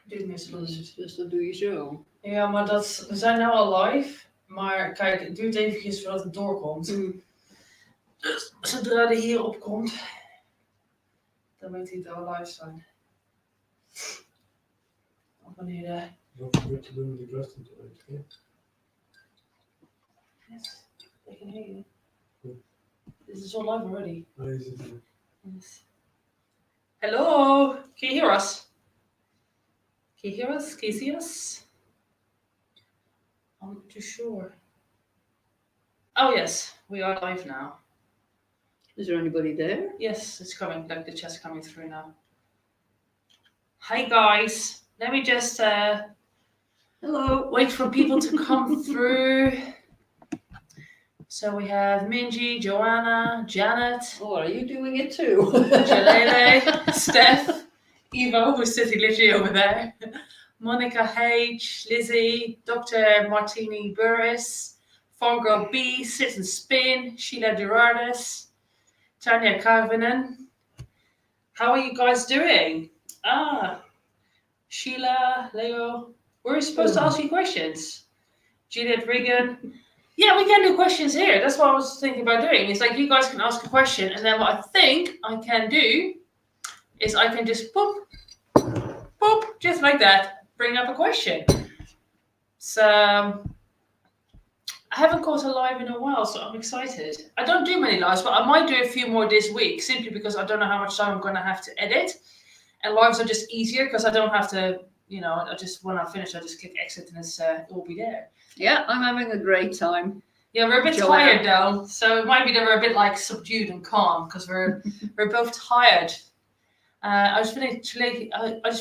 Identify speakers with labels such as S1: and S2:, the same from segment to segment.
S1: Duurt niet zo lang.
S2: Dus dat doe je zo.
S1: Ja, maar we zijn nu al live. Maar kijk, het duurt eventjes voordat het doorkomt. Dus zodra die hier opkomt, dan weet hij dat we live zijn. Of wanneer de...
S3: Don't forget to do the question tonight, okay?
S1: Yes, I can hear you.
S3: Cool.
S1: This is all live already.
S3: Where is it?
S1: Yes. Hello, can you hear us? Can you hear us? Can you see us? I'm not too sure. Oh yes, we are live now.
S2: Is there anybody there?
S1: Yes, it's coming, like the chat's coming through now. Hi guys, let me just
S2: Hello.
S1: wait for people to come through. So we have Minji, Joanna, Janet.
S2: Oh, are you doing it too?
S1: Jalele, Steph, Ivo, who's sitting literally over there, Monica H, Lizzie, Dr. Martini Burris, Farm Girl B, Sit and Spin, Sheila Gerardis, Tanya Karvinen. How are you guys doing? Sheila, Leo, we're supposed to ask you questions. Judith Regan. Yeah, we can do questions here. That's what I was thinking about doing. It's like you guys can ask a question, and then what I think I can do is I can just boop, boop, just like that, bring up a question. So I haven't caught a live in a while, so I'm excited. I don't do many lives, but I might do a few more this week, simply because I don't know how much time I'm going to have to edit. And lives are just easier because I don't have to, you know, I just, when I finish, I just click exit and it will be there.
S2: Yeah, I'm having a great time.
S1: Yeah, we're a bit tired though, so it might be that we're a bit like subdued and calm because we're both tired. I just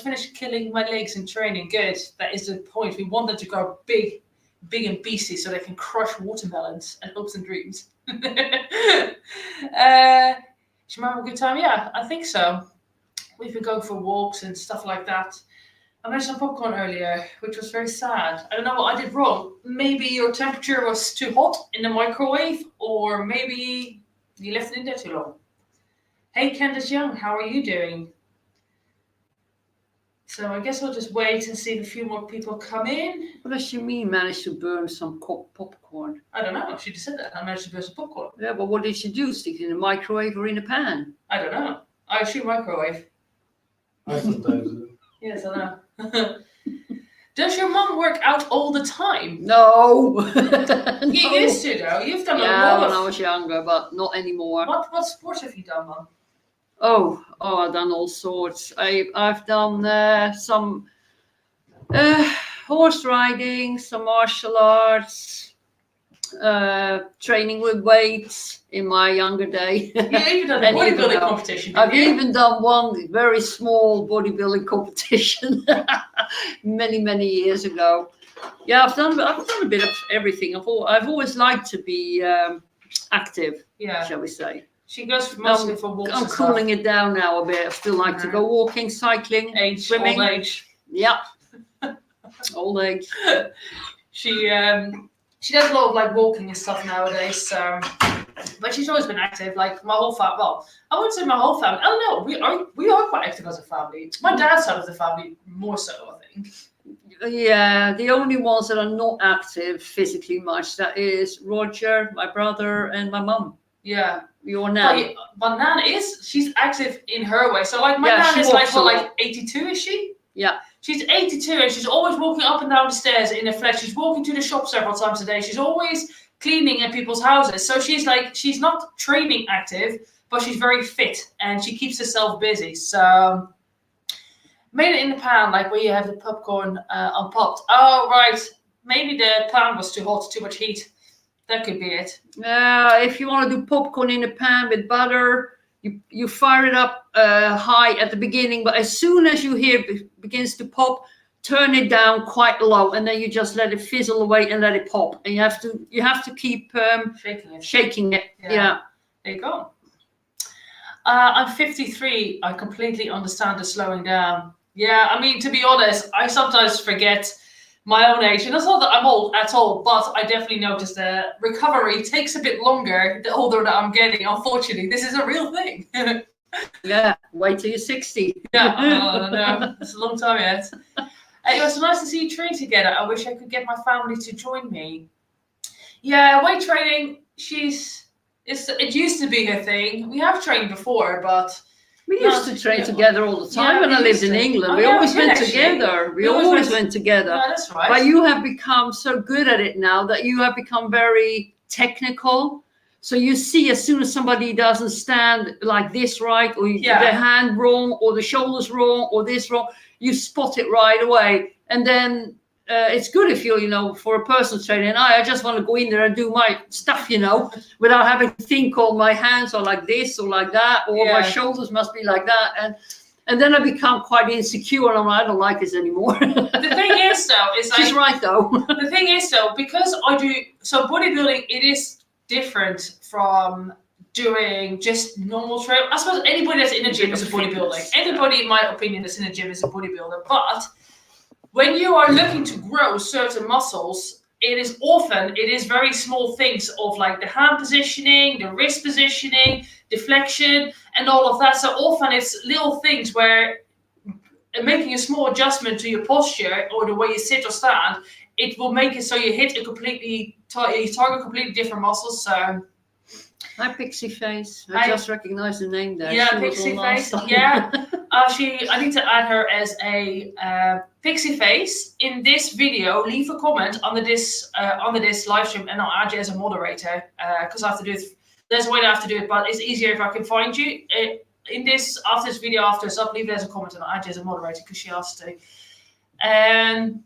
S1: finished killing my legs in training. Good, that is the point. We want them to grow big and beastly so they can crush watermelons and hopes and dreams. Should we have a good time? Yeah, I think so. We've been going for walks and stuff like that. I made some popcorn earlier, which was very sad. I don't know what I did wrong. Maybe your temperature was too hot in the microwave, or maybe you left it in there too long. Hey, Candace Young, how are you doing? So I guess we'll just wait and see if a few more people come in.
S2: What does she mean, managed to burn some popcorn?
S1: I don't know. She just said that. I managed to burn some popcorn.
S2: Yeah, but what did she do? Stick it in the microwave or in a pan?
S1: I don't know. I assume microwave.
S3: I sometimes do.
S1: Yes, I know. Does your mum work out all the time?
S2: No.
S1: You used to though. You've done a
S2: yeah,
S1: lot
S2: when
S1: of...
S2: I was younger, but not anymore.
S1: What sports have you done, Mum?
S2: Oh, I've done all sorts. I've done some horse riding, some martial arts, training with weights in my younger day.
S1: You even done a bodybuilding competition.
S2: I've even done one very small bodybuilding competition many years ago. Yeah, I've done a bit of everything. I've always liked to be active. Yeah, shall we say? She goes mostly for walks. I'm cooling it down now a bit. I still like to go walking, cycling, swimming. Old age. Yeah, old age. She does a lot of like walking and stuff nowadays. But she's always been active. Like my whole family. Well, I wouldn't say my whole family. Oh no, we are quite active as a family. My dad's side of the family more so, I think. Yeah, the only ones that are not active physically much, that is Roger, my brother, and my mum. Yeah. Your nan. But Nan she's active in her way. So like my Nan is like 82, is she? Yeah. She's 82 and she's always walking up and down the stairs in her flat. She's walking to the shop several times a day. She's always cleaning at people's houses. So she's not training active, but she's very fit and she keeps herself busy. So made it in the pan, like where you have the popcorn unpopped. Oh, right. Maybe the pan was too hot, too much heat. That could be it. If you want to do popcorn in a pan with butter, you fire it up high at the beginning, but as soon as you hear it begins to pop, turn it down quite low, and then you just let it fizzle away and let it pop. And you have to keep shaking it. Yeah. There you go. I'm 53. I completely understand the slowing down. Yeah, I mean, to be honest, I sometimes forget my own age. And it's not that I'm old at all, but I definitely notice that recovery takes a bit longer the older that I'm getting. Unfortunately, this is a real thing. Yeah, wait till you're 60. Yeah, no, it's a long time yet.
S1: It was nice to see you train together. I wish I could get my family to join me. Yeah, weight training, it used to be her thing. We have trained before, but
S2: we used to train together all the time when I lived in England. We always went together. We always went together.
S1: Yeah, that's right.
S2: But you have become so good at it now that you have become very technical. So you see as soon as somebody doesn't stand like this right, or the hand wrong, or the shoulders wrong, or this wrong, you spot it right away. And then it's good if you for a personal trainer, and I just want to go in there and do my stuff, without having to think, oh, my hands are like this or like that, or my shoulders must be like that. And then I become quite insecure, and I don't like this anymore.
S1: The thing is, though, is like...
S2: She's right, though.
S1: The thing is, though, because I do... So bodybuilding, it is different from doing just normal training. I suppose anybody that's in a gym is a bodybuilder. Anybody, in my opinion, that's in a gym is a bodybuilder. But when you are looking to grow certain muscles, it is very small things of like the hand positioning, the wrist positioning, deflection, and all of that. So often it's little things where making a small adjustment to your posture or the way you sit or stand, it will make it so you hit you target completely different muscles. So
S2: Hi, Pixie Face. I just recognized the name there.
S1: Yeah, Pixie Face. Yeah, I need to add her as a Pixie Face in this video. Leave a comment under this live stream, and I'll add you as a moderator because I have to do it. There's a way that I have to do it, but it's easier if I can find you after this video. After it's up, leave it as a comment, and I'll add you as a moderator because she asked to. And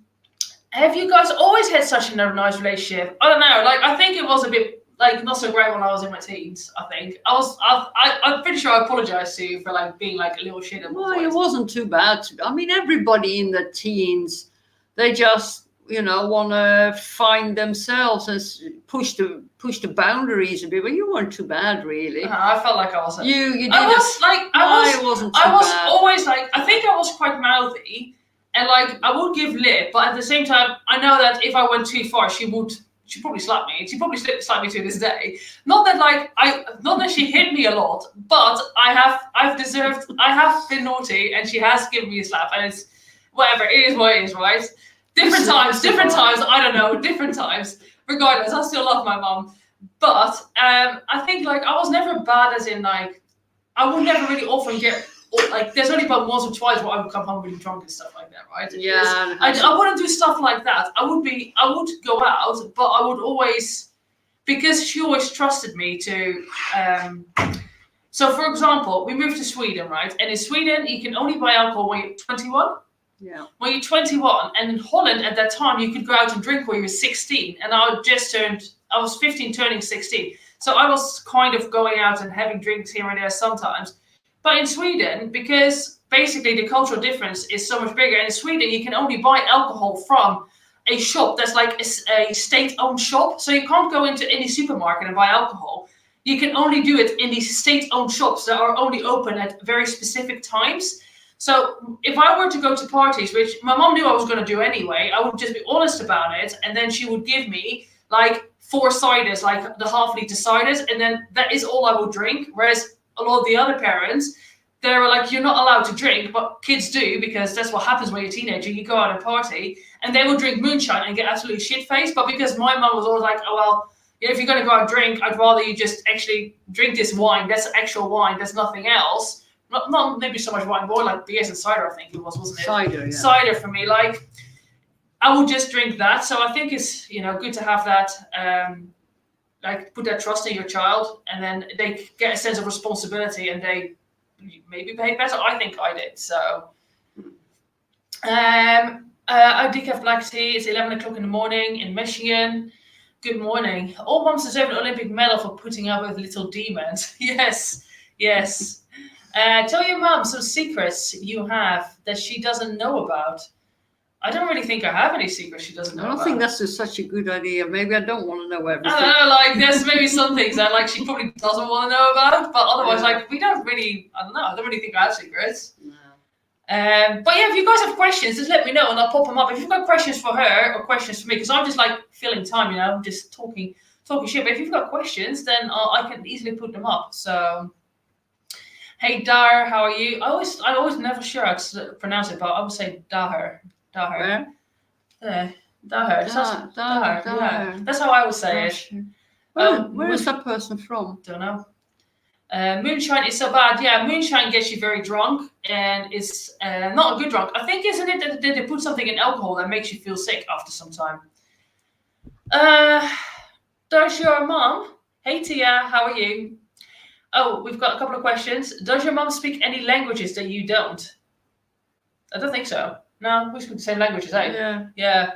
S1: have you guys always had such a nice relationship? I don't know. Like, I think it was a bit not so great when I was in my teens. I think I'm pretty sure I apologized to you for like being like a little shit.
S2: Well, it wasn't too bad. I mean, everybody in the teens, they just want to find themselves and push the boundaries a bit. But you weren't too bad, really.
S1: I felt like I was.
S2: You did.
S1: I
S2: wasn't too bad.
S1: Always like, I think I was quite mouthy, and like I would give lip, but at the same time, I know that if I went too far, she'd probably slap me. She probably slap me to this day. Not that she hit me a lot, but I have been naughty, and she has given me a slap, and it's whatever. It is what it is, right? Different times. I don't know. Different times. Regardless, I still love my mom. But I think like I was never bad, as in like I would never really often get. Like there's only about once or twice where I would come home really drunk and stuff like that, right?
S2: Yeah.
S1: I wouldn't do stuff like that. I would go out, but I would always, because she always trusted me to. So for example, we moved to Sweden, right? And in Sweden, you can only buy alcohol when you're 21.
S2: Yeah.
S1: When you're 21, and in Holland at that time, you could go out and drink when you were 16, and I was 15 turning 16. So I was kind of going out and having drinks here and there sometimes. But in Sweden, because basically the cultural difference is so much bigger, and in Sweden you can only buy alcohol from a shop that's like a state-owned shop. So you can't go into any supermarket and buy alcohol. You can only do it in these state-owned shops that are only open at very specific times. So if I were to go to parties, which my mom knew I was going to do anyway, I would just be honest about it, and then she would give me like 4 ciders, like the half-liter ciders, and then that is all I would drink. Whereas a lot of the other parents, they were like, you're not allowed to drink, but kids do, because that's what happens when you're a teenager. You go out and party, and they will drink moonshine and get absolutely shit-faced. But because my mum was always like, oh, well, if you're going to go out and drink, I'd rather you just actually drink this wine. That's actual wine. There's nothing else. Not maybe so much wine, more like beers and cider, I think it was, wasn't it?
S2: Cider, yeah.
S1: Cider for me. Like, I would just drink that. So I think it's, good to have that, like put that trust in your child, and then they get a sense of responsibility, and they maybe behave better. I think I did. So I decaf black tea. It's 11 o'clock in the morning in Michigan. Good morning. All moms deserve an Olympic medal for putting up with little demons. Yes. Tell your mom some secrets you have that she doesn't know about. I don't really think I have any secrets she doesn't know about.
S2: I don't think that's just such a good idea. Maybe I don't want to know everything.
S1: I don't know, like there's maybe some things that like she probably doesn't want to know about, but otherwise like we don't really, I don't really think I have secrets.
S2: No.
S1: But yeah, if you guys have questions, just let me know and I'll pop them up. If you've got questions for her or questions for me, because I'm just like filling time, I'm just talking shit. But if you've got questions, then I can easily put them up. So, hey Dar, how are you? I always never sure how to pronounce it, but I would say Dar. Daar.
S2: Where?
S1: Daar. Daar.
S2: Daar.
S1: Yeah. That's how I would say it.
S2: Where is that person from?
S1: Don't know. Moonshine is so bad. Yeah, moonshine gets you very drunk, and it's not a good drunk. I think, isn't it, that they put something in alcohol that makes you feel sick after some time? Does your mom? Hey Tia, how are you? Oh, we've got a couple of questions. Does your mom speak any languages that you don't? I don't think so. No, we speak the same languages, eh?
S2: Yeah.
S1: Yeah.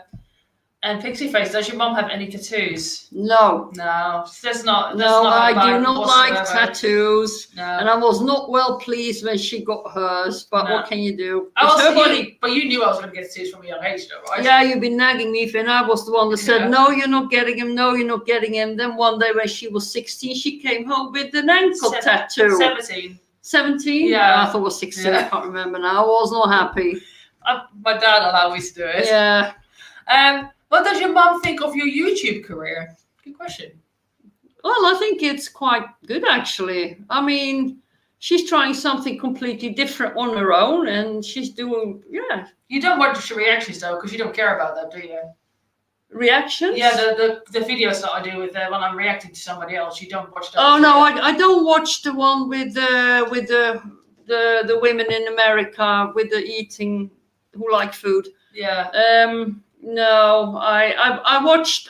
S1: And Pixie Face, does your mom have any tattoos?
S2: No.
S1: No, that's not.
S2: No, I
S1: bad
S2: do not
S1: whatsoever.
S2: like tattoos.
S1: No.
S2: And I was not well pleased when she got hers, but
S1: No.
S2: what can you do?
S1: I
S2: It's
S1: was,
S2: her body.
S1: but you knew I was going to get tattoos from a young age, though, right?
S2: Yeah, you've been nagging me, and I was the one that said,
S1: Yeah.
S2: no, you're not getting him, no, you're not getting him. Then one day when she was 16, she came home with an ankle tattoo.
S1: 17.
S2: 17?
S1: Yeah.
S2: I thought it was 16,
S1: Yeah.
S2: I can't remember now. I was not happy.
S1: My dad allowed me to do it.
S2: Yeah.
S1: What does your mom think of your YouTube career? Good question.
S2: Well, I think it's quite good, actually. I mean, she's trying something completely different on her own, and she's doing, yeah.
S1: You don't watch the reactions, though, because you don't care about that, do you?
S2: Reactions?
S1: Yeah, the videos that I do with when I'm reacting to somebody else, you don't watch those.
S2: Oh no, I don't watch the one with the women in America with the eating who like food.
S1: Yeah.
S2: No, I watch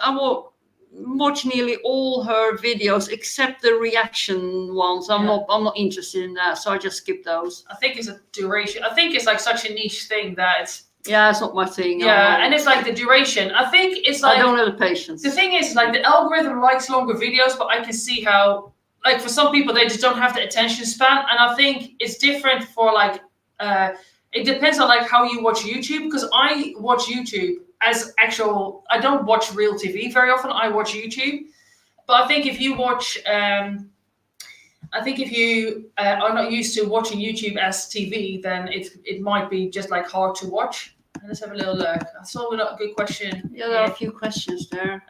S2: nearly all her videos except the reaction ones. I'm not interested in that, so I just skip those.
S1: I think it's a duration. I think it's like such a niche thing that it's.
S2: Yeah, it's not my thing.
S1: Yeah, and it's like the duration. I think it's like.
S2: I don't have the patience.
S1: The thing is, like, the algorithm likes longer videos, but I can see how, like, for some people they just don't have the attention span, and I think it's different for like. It depends on like how you watch YouTube, because I watch YouTube as actual. I don't watch real TV very often. I watch YouTube, but I think if you watch, I think if you are not used to watching YouTube as TV, then it might be just like hard to watch. Let's have a little look. I saw a good question.
S2: Yeah, there are a few questions there.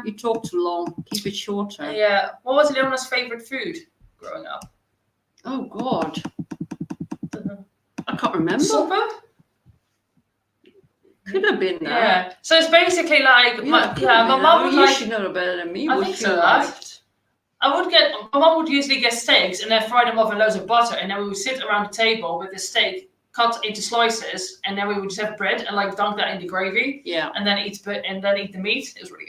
S2: You talk too long. Keep it shorter.
S1: Yeah. What was Leona's favorite food growing up?
S2: Oh God. I can't remember.
S1: Supper?
S2: Could have been that.
S1: Yeah. So it's basically like my mom would
S2: you
S1: like.
S2: should know better than me.
S1: I think so. My mom would usually get steaks and then fry them off in loads of butter, and then we would sit around the table with the steak cut into slices, and then we would just have bread and like dunk that in the gravy.
S2: Yeah.
S1: And then eat the meat. It was really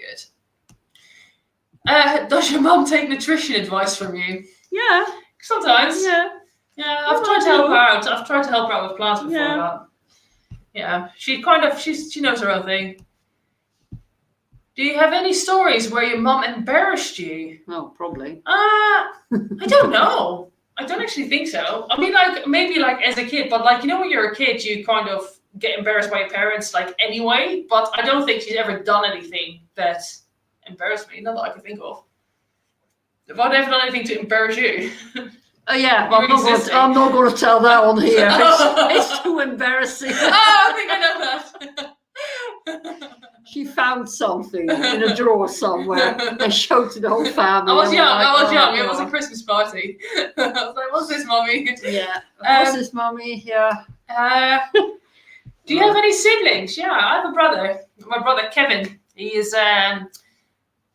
S1: good. Does your mom take nutrition advice from you?
S2: Yeah.
S1: Sometimes.
S2: Yeah.
S1: Yeah, I've tried to help her out. I've tried to help her out with plants before,
S2: Yeah.
S1: but yeah, she knows her own thing. Do you have any stories where your mum embarrassed you?
S2: Oh, probably.
S1: I don't know. I don't actually think so. I mean, like maybe like as a kid, but like, you know, when you're a kid, you kind of get embarrassed by your parents, like anyway. But I don't think she's ever done anything that embarrassed me. Not that I can think of. Have I ever done anything to embarrass you?
S2: Oh yeah, but I'm not going to tell that on here. It's too embarrassing.
S1: Oh, I think I know that.
S2: She found something in a drawer somewhere and showed to the whole family.
S1: I was young. It
S2: Oh,
S1: was a Christmas party. I was like, "What's this, mommy?"
S2: Yeah. What's this, mommy? Yeah.
S1: Do you have any siblings? Yeah, I have a brother. My brother Kevin. He is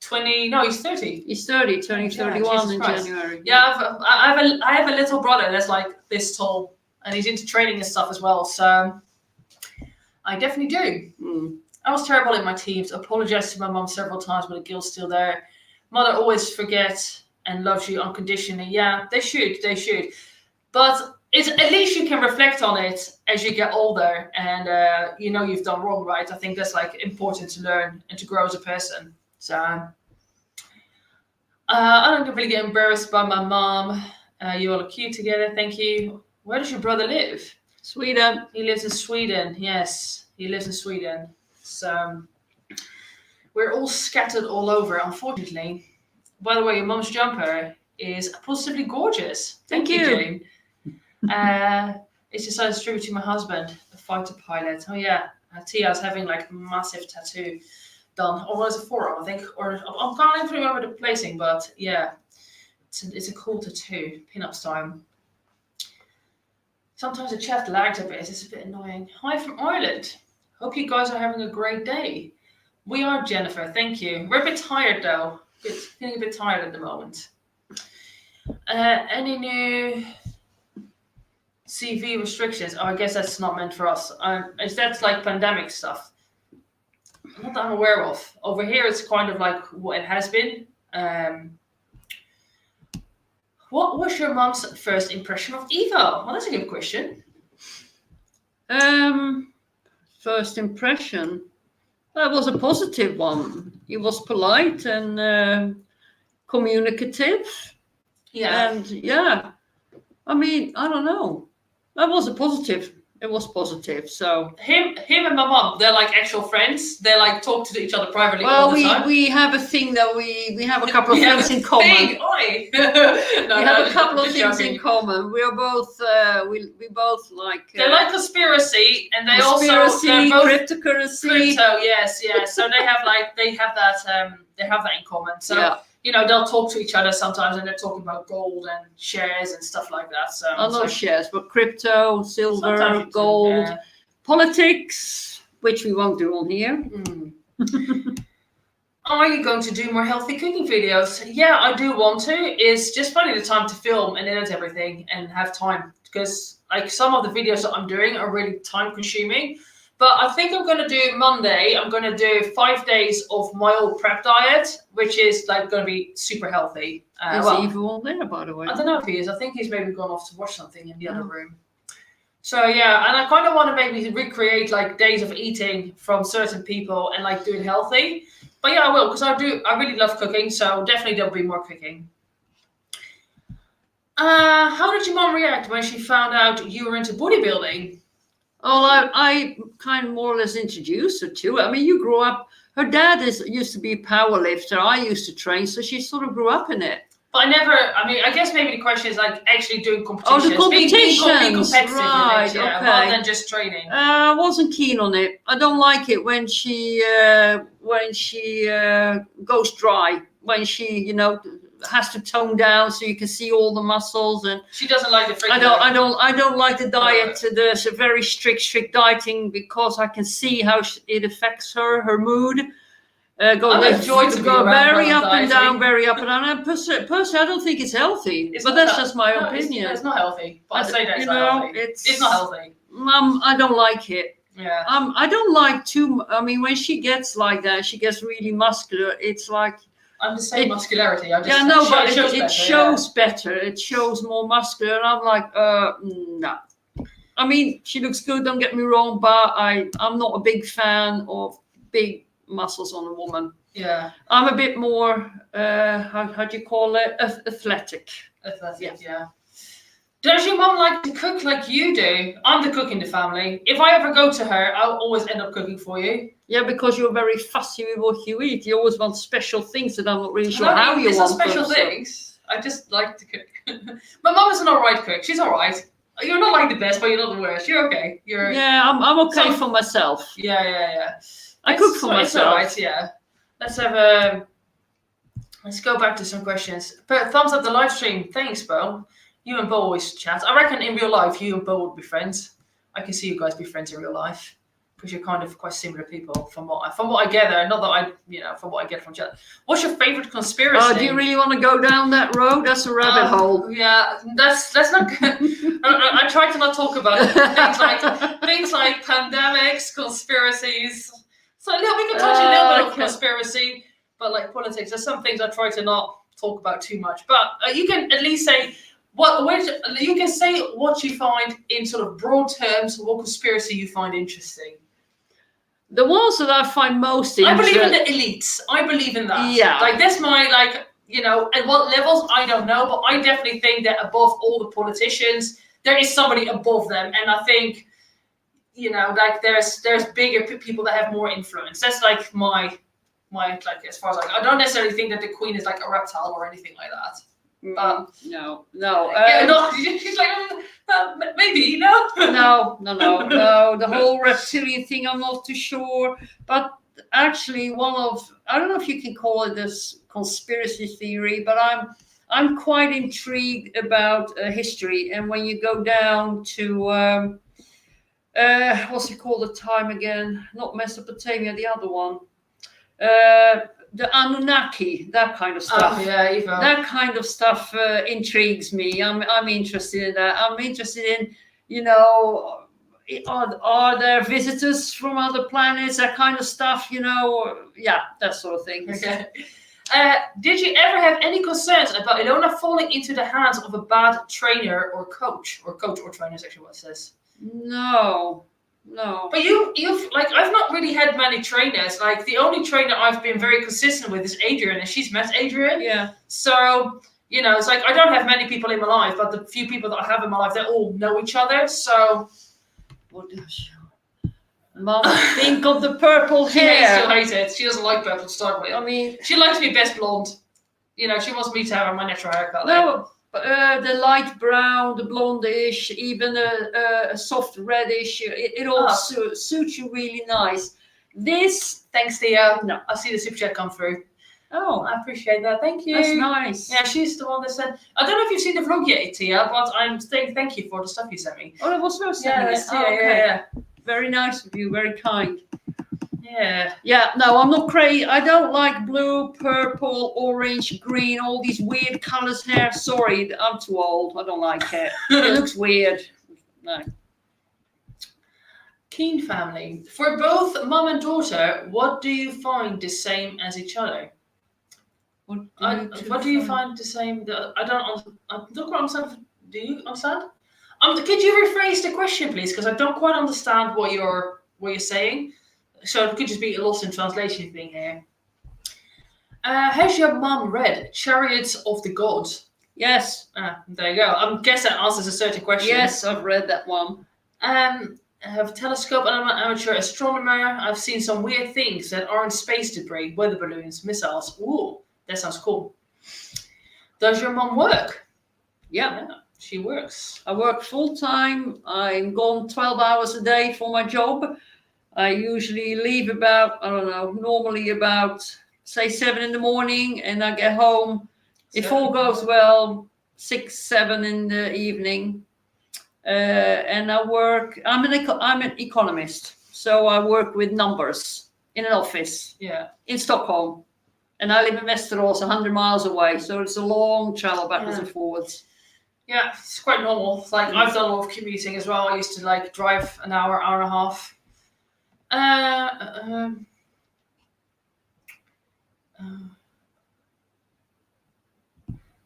S1: 20. No, he's 30.
S2: He's 30, turning 31 in January.
S1: Yeah, I have a little brother that's like this tall, and he's into training and stuff as well. So I definitely do.
S2: Mm.
S1: I was terrible in my teams. Apologized to my mom several times, but the guilt's still there. Mother always forgets and loves you unconditionally. Yeah, they should. But it's at least you can reflect on it as you get older, and you know you've done wrong, right? I think that's like important to learn and to grow as a person. So I don't really get embarrassed by my mom. You all are cute together. Thank you. Where does your brother live?
S2: Sweden.
S1: He lives in Sweden. Yes, he lives in Sweden. So we're all scattered all over, unfortunately. By the way, your mom's jumper is positively gorgeous. Thank you, Jane. It's just I distributed to my husband, a fighter pilot. Oh yeah, Tia's having like a massive tattoo done. Or was it forearm, I think? Or I can't even remember the placing, but yeah, it's a cool tattoo. Pin-ups time. Sometimes the chat lags a bit. It's a bit annoying. Hi from Ireland. Hope you guys are having a great day. We are, Jennifer. Thank you. We're a bit tired though. Feeling a bit tired at the moment. Any new CV restrictions? Oh, I guess that's not meant for us. Is that like pandemic stuff? Not that I'm aware of. Over here, it's kind of like what it has been. What was your mom's first impression of Eva? Well, that's a good question.
S2: First impression, that was a positive one. He was polite and communicative.
S1: Yeah.
S2: And yeah, I mean, I don't know. That was a positive. It was positive. So
S1: Him and my mom, they're like actual friends. They like talk to each other privately all
S2: well,
S1: the time.
S2: we have a thing that we have a couple of things in common.
S1: Oi.
S2: We have a couple of things in common. We are both we both like
S1: they like conspiracy, and they
S2: conspiracy,
S1: also both
S2: cryptocurrency.
S1: crypto. Yes. So they have that in common. So.
S2: Yeah.
S1: You know, they'll talk to each other sometimes, and they're talking about gold and shares and stuff like that. So
S2: not shares, but crypto, silver,
S1: sometimes
S2: gold, politics, which we won't do on here.
S1: Are you going to do more healthy cooking videos? Yeah, I do want to. It's just finding the time to film and edit everything and have time, because like some of the videos that I'm doing are really time consuming. But I think I'm going to do Monday. I'm going to do 5 days of my old prep diet, which is like going to be super healthy.
S2: Is Eva on there, by the way?
S1: I don't know if he is. I think he's maybe gone off to watch something in the other room. So yeah, and I kind of want to maybe recreate like days of eating from certain people and like do it healthy. But yeah, I will, because I really love cooking. So definitely there'll be more cooking. How did your mom react when she found out you were into bodybuilding?
S2: Oh, I kind of more or less introduced her to it. I mean, you grew up. Her dad used to be a power lifter. I used to train, so she sort of grew up in it.
S1: But I guess maybe the question is like actually doing competitions.
S2: Oh, the competitions,
S1: being competitive
S2: right?
S1: in it, yeah,
S2: okay.
S1: rather than just training.
S2: I wasn't keen on it. I don't like it when she goes dry. When she, has to tone down so you can see all the muscles, and
S1: she doesn't like the.
S2: I don't like the diet. The very strict dieting, because I can see how it affects her mood. Go very up and down, very up and down. And personally, I don't think it's healthy. But that's just my opinion.
S1: It's not healthy. But I say that it's not healthy. It's not healthy.
S2: I don't like it.
S1: Yeah.
S2: I don't like too. I mean, when she gets like that, she gets really muscular. It's like.
S1: I'm the same muscularity.
S2: It shows better. It shows more muscular. And I'm like, no. I mean, she looks good. Don't get me wrong, but I'm not a big fan of big muscles on a woman.
S1: Yeah.
S2: I'm a bit more. How do you call it? Athletic.
S1: Athletic. Yeah. Does your mom like to cook like you do? I'm the cook in the family. If I ever go to her, I'll always end up cooking for you.
S2: Yeah, because you're very fussy with what you eat. You always want special things that I'm not really sure how you want.
S1: It's not special things. I just like to cook. My mom is an alright cook. She's alright. You're not like the best, but you're not the worst. You're okay.
S2: I'm okay for myself.
S1: Yeah.
S2: I cook for myself.
S1: It's alright, yeah. Let's go back to some questions. Thumbs up the live stream. Thanks, Bo. You and Bo always chat. I reckon in real life, you and Bo would be friends. I can see you guys be friends in real life, because you're kind of quite similar people from what I gather. Not that from what I get from chat. What's your favorite conspiracy?
S2: Oh, do you really want to go down that road? That's a rabbit hole.
S1: Yeah, that's not good. I try to not talk about it. Things like pandemics, conspiracies. So we can touch a little bit of conspiracy, but like politics, there's some things I try to not talk about too much. But you can at least say. You can say what you find in sort of broad terms, what conspiracy you find interesting. The ones that I find most interesting. I believe in the elites. I believe in that. Yeah. Like that's my at what levels I don't know, but I definitely think that above all the politicians, there is somebody above them, and I think there's bigger people that have more influence. That's like my as far as I don't necessarily think that the Queen is like a reptile or anything like that. No. She's like, maybe, no. No. The whole reptilian thing, I'm not too sure. But actually, I don't know if you can call it this conspiracy theory, but I'm quite intrigued about history. And when you go down to
S2: What's it called? The time again? Not Mesopotamia, the other one. The Anunnaki, that kind of stuff.
S1: Oh, yeah, Eva.
S2: That kind of stuff intrigues me. I'm interested in that. I'm interested in, you know, are there visitors from other planets? That kind of stuff, you know. Yeah, that sort of thing.
S1: Okay. Did you ever have any concerns about Ilona falling into the hands of a bad trainer or coach or trainer is actually what it says?
S2: No.
S1: But you've like I've not really had many trainers. Like the only trainer I've been very consistent with is Adrian, and she's met Adrian.
S2: Yeah.
S1: So you know, it's like I don't have many people in my life, but the few people that I have in my life, they all know each other. So
S2: What does Mom think of the purple
S1: she
S2: hair?
S1: still hates it. She doesn't like purple to start with.
S2: I mean,
S1: She likes me best blonde. You know, she wants me to have my natural haircut.
S2: no, the light brown, the blondish, even a soft reddish. It all suits you really nice. This,
S1: Thanks, Thea.
S2: No.
S1: I see the super chat come through.
S2: oh,
S1: I appreciate that. Thank you.
S2: that's nice.
S1: Yeah, she's the one that said. I don't know if you've seen the vlog yet, Tia, but I'm saying thank you for the stuff you sent me.
S2: Oh, that was no
S1: Yeah, that's Tia. Yeah.
S2: Very nice of you. Very kind.
S1: Yeah.
S2: Yeah, no, I'm not crazy. I don't like blue, purple, orange, green, all these weird colors here. Sorry, I'm too old. I don't like it. It looks weird. No.
S1: Keen family. For both mum and daughter, what do you find the same as each other? What do you find the same? I don't quite understand. Do you understand? Could you rephrase the question, please? Because I don't quite understand what you're saying. So it could just be a lost in translation thing here. Has your mum read Chariots of the Gods?
S2: Yes.
S1: There you go. I guess that answers a certain question.
S2: Yes, I've read that one.
S1: I have a telescope and I'm an amateur astronomer. I've seen some weird things that aren't space debris, weather balloons, missiles. Ooh, that sounds cool. Does your mum work?
S2: Yeah.
S1: She works.
S2: I work full time. I'm gone 12 hours a day for my job. I usually leave about, normally about, say, 7 in the morning, and I get home, if all goes well, 6, 7 in the evening. And I work, I'm an economist, so I work with numbers in an office in Stockholm. And I live in Västerås, 100 miles away, so it's a long travel backwards and forwards.
S1: Yeah, it's quite normal. It's like I've done a lot of commuting as well. I used to like drive an hour and a half.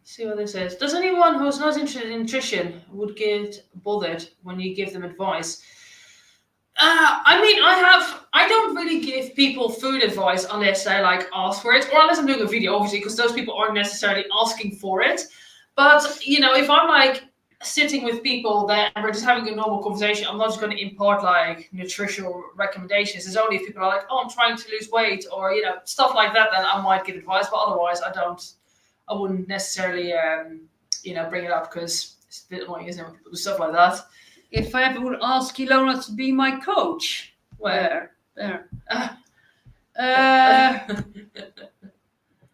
S1: See what this is. Does anyone who's not interested in nutrition would get bothered when you give them advice? I don't really give people food advice unless they like ask for it, or unless I'm doing a video, obviously, because those people aren't necessarily asking for it. But you know, if I'm like sitting with people that we're just having a normal conversation, I'm not just going to impart like nutritional recommendations. It's only if people are like, oh, I'm trying to lose weight, or you know, stuff like that, then I might give advice. But otherwise, I wouldn't necessarily bring it up, because it's a bit annoying, isn't it, when people do stuff like that.
S2: If I ever would ask Ilona to be my coach, where? There.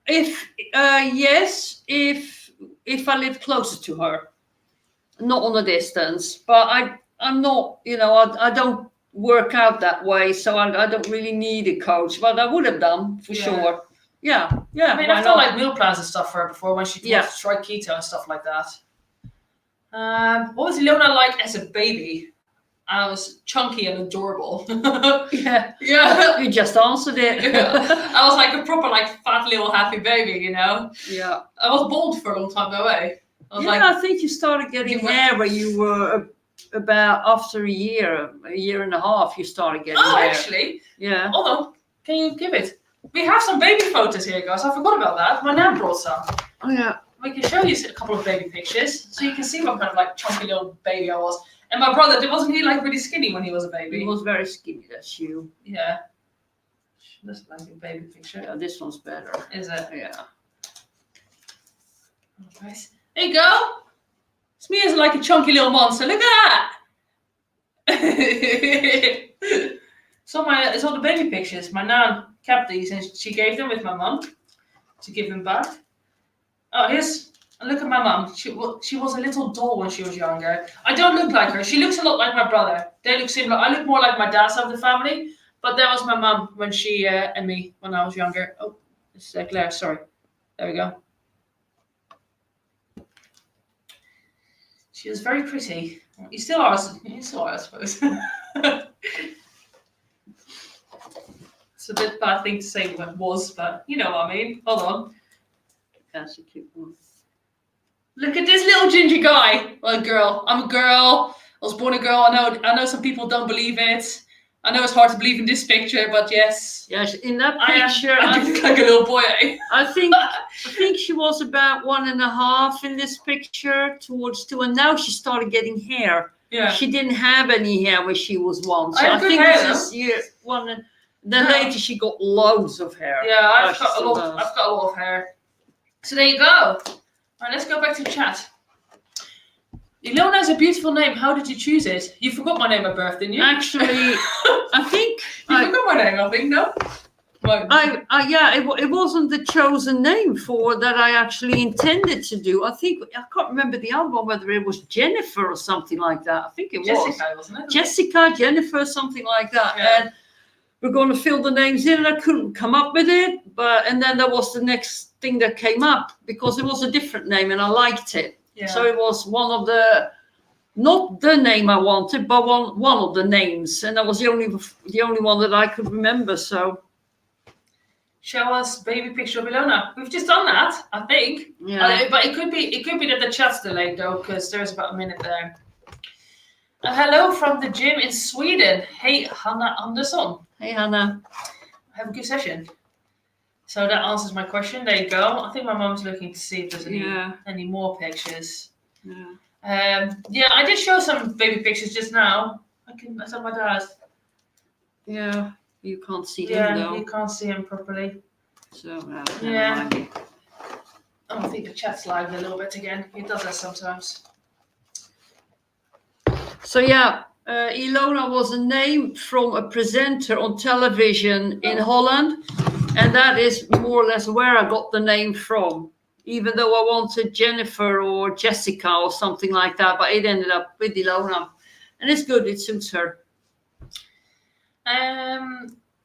S2: Yes, if I live closer to her, not on a distance, but I'm not, I don't work out that way, so I don't really need a coach, but I would have done for sure. Yeah.
S1: I mean, I've done like meal plans and stuff for her before when she wanted to try keto and stuff like that. What was Ilona like as a baby? I was chunky and adorable.
S2: Yeah. You just answered it.
S1: I was like a proper like fat little happy baby, you know.
S2: Yeah.
S1: I was bald for a long time though, eh?
S2: I think you started getting hair when you were about after a year and a half. You started getting hair.
S1: Actually.
S2: Yeah.
S1: Hold on. Can you give it? We have some baby photos here, guys. I forgot about that. My nan brought some.
S2: Oh yeah.
S1: We can show you a couple of baby pictures, so you can see what kind of like chunky little baby I was. And my brother, wasn't he like really skinny when he was a baby?
S2: He was very skinny. That's you.
S1: Yeah. That's like a baby picture.
S2: Yeah, this one's better.
S1: Is it?
S2: Yeah.
S1: Nice. There you go. It's me as like a chunky little monster. Look at that. It's all the baby pictures. My nan kept these and she gave them with my mum to give them back. Oh, here's look at my mum. She was a little doll when she was younger. I don't look like her. She looks a lot like my brother. They look similar. I look more like my dad's side of the family. But that was my mum when she and me when I was younger. Oh, it's Claire. Sorry. There we go. She was very pretty. You still are, I suppose. It's a bit bad thing to say what was, but you know what I mean. Hold on.
S2: That's a cute one.
S1: Look at this little ginger guy. Well, girl. I'm a girl. I was born a girl. I know some people don't believe it. I know it's hard to believe in this picture, but yes.
S2: Yes, in that picture,
S1: I look like a little boy. Eh?
S2: I think she was about 1.5 in this picture, towards 2, and now she started getting hair.
S1: Yeah.
S2: She didn't have any hair when she was 1, so
S1: I have
S2: I
S1: good
S2: think
S1: hair,
S2: this is year 1. And then later she got loads of hair.
S1: Yeah, I've got a lot of hair. So there you go. All right, let's go back to chat. Ilona has a beautiful name. How did you choose it? You forgot my name at birth, didn't you?
S2: Actually, I think
S1: you forgot my name. I think no.
S2: It wasn't the chosen name for that I actually intended to do. I can't remember the other one, whether it was Jennifer or something like that. I think it was
S1: Jessica, wasn't it?
S2: Jessica, Jennifer, something like that.
S1: Yeah.
S2: And we're going to fill the names in, and I couldn't come up with it. And then there was the next thing that came up because it was a different name, and I liked it.
S1: Yeah.
S2: So it was one of the, not the name I wanted, but one of the names, and that was the only one that I could remember. So.
S1: Show us baby picture of Ilona. We've just done that, I think.
S2: Yeah.
S1: But it could be that the chat's delayed though, because there's about a minute there. Hello from the gym in Sweden. Hey, Hanna Andersson.
S2: Hey, Hannah.
S1: Have a good session. So that answers my question. There you go. I think my mom's looking to see if there's any more pictures.
S2: Yeah.
S1: I did show some baby pictures just now. I saw my dad.
S2: Yeah. You can't see him though.
S1: Yeah, you can't see him properly.
S2: So,
S1: yeah. I think the chat's lagged a little bit again. It does that sometimes.
S2: So yeah, Ilona was a name from a presenter on television in Holland. And that is more or less where I got the name from. Even though I wanted Jennifer or Jessica or something like that. But it ended up with Ilona. And it's good, it suits her.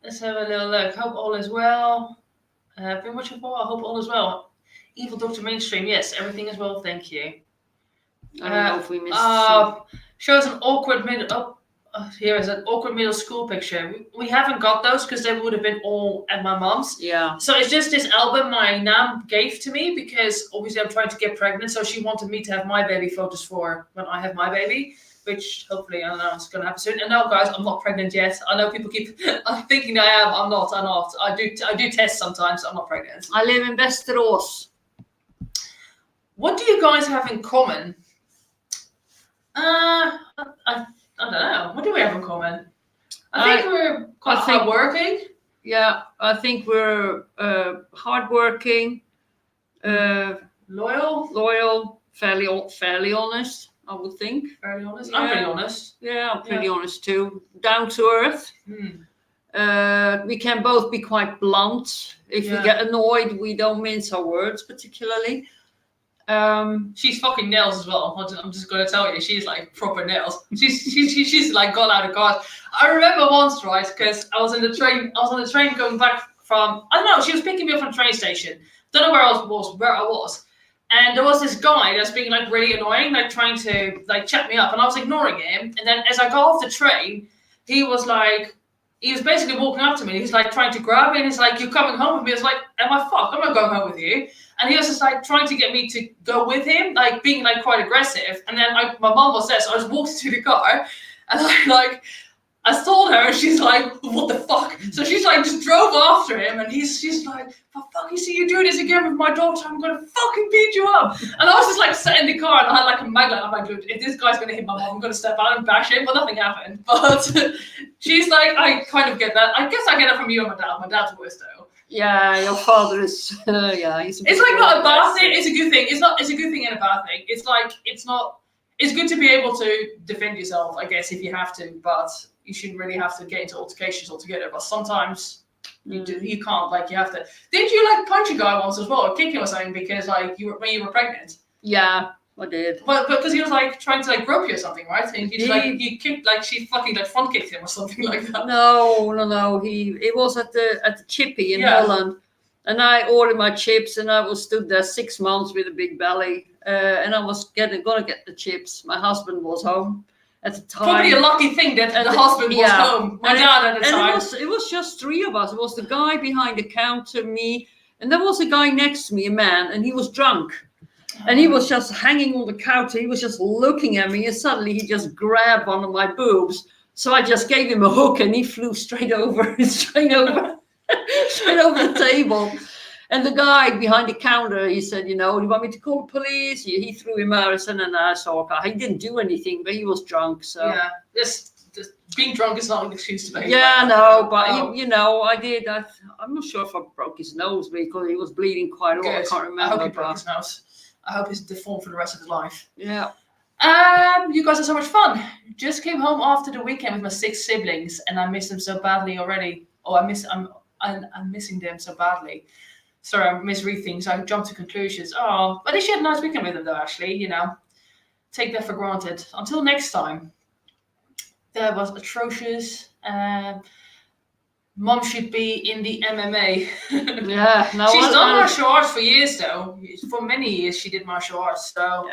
S1: Let's have a little look. Hope all is well. Been watching for. I hope all is well. Evil Dr. Mainstream. Yes, everything is well. Thank you.
S2: I don't know if we missed.
S1: Shows an awkward middle. Here is an awkward middle school picture. We haven't got those because they would have been all at my mom's.
S2: Yeah.
S1: So it's just this album my nan gave to me because obviously I'm trying to get pregnant. So she wanted me to have my baby photos for when I have my baby. Which hopefully, I don't know, it's going to happen soon. And no, guys, I'm not pregnant yet. I know people keep thinking I am. I'm not. I do tests sometimes. I'm not pregnant.
S2: I live in Västerås.
S1: What do you guys have in common? I don't know. What do we have in common? I think we're quite hardworking.
S2: Yeah, I think we're hardworking, loyal, fairly honest. I would think.
S1: Very honest.
S2: Yeah.
S1: I'm pretty honest.
S2: Yeah, I'm pretty honest too. Down to earth. We can both be quite blunt. If we get annoyed, we don't mince our words particularly.
S1: She's fucking nails as well. I'm just gonna tell you, she's like proper nails. She's like gone out of guard. I remember once, right? Because I was on the train going back from. I don't know. She was picking me up from the train station. Don't know where I was. And there was this guy that's being like really annoying, like trying to like chat me up, and I was ignoring him. And then as I got off the train, he was basically walking up to me. He's like trying to grab me, and he's like, "You're coming home with me?" I was like, "Am I fucked? I'm not going home with you." And he was just like trying to get me to go with him, like being like quite aggressive. And then my mom was there, so I just walked to the car, and I told her, and she's like, "What the fuck?" So she's like, just drove after him, and she's like, "For fuck, you see you do this again with my daughter, I'm gonna fucking beat you up." And I was just like sat in the car, and I had like a magnet. I'm like, "Dude, if this guy's gonna hit my mom, I'm gonna step out and bash him." But nothing happened. But she's like, I kind of get that. I guess I get it from you and my dad. My dad's worse though.
S2: Yeah, your father is. He's.
S1: It's like not a bad thing. It's a good thing. It's a good thing and a bad thing. It's like it's not. It's good to be able to defend yourself, I guess, if you have to, but you shouldn't really have to get into altercations altogether. But sometimes you can't. Like you have to. Didn't you like punch a guy once as well, or kick him or something because like when you were pregnant?
S2: Yeah, I did.
S1: But because he was like trying to like rope you or something, right? And he kicked like she fucking like front kicked him or something like that.
S2: No. It was at the Chippy in Holland, and I ordered my chips, and I was stood there 6 months with a big belly, and I was gonna get the chips. My husband was home at the time.
S1: Probably a lucky thing that the husband was home. My dad at the time.
S2: It was just 3 of us. It was the guy behind the counter, me, and there was a guy next to me, a man, and he was drunk. And he was just hanging on the counter. He was just looking at me, and suddenly he just grabbed one of my boobs. So I just gave him a hook, and he flew straight over the table. And the guy behind the counter, he said, "Do you want me to call the police?" He threw him out, and then I saw he didn't do anything, but he was drunk. So
S1: yeah, just being drunk is not an excuse to behave.
S2: Yeah, no, but I did. I'm not sure if I broke his nose because he was bleeding quite a lot. I can't remember.
S1: I hope he broke his nose. I hope he's deformed for the rest of his life.
S2: Yeah.
S1: You guys are so much fun. Just came home after the weekend with my 6 siblings, and I miss them so badly already. Oh, I'm missing them so badly. Sorry, I misread things. I jumped to conclusions. Oh, but she had a nice weekend with them, though. Actually, take that for granted. Until next time. That was atrocious. Mom should be in the MMA.
S2: Yeah, no,
S1: she's done martial arts for years, though. For many years, she did martial arts. So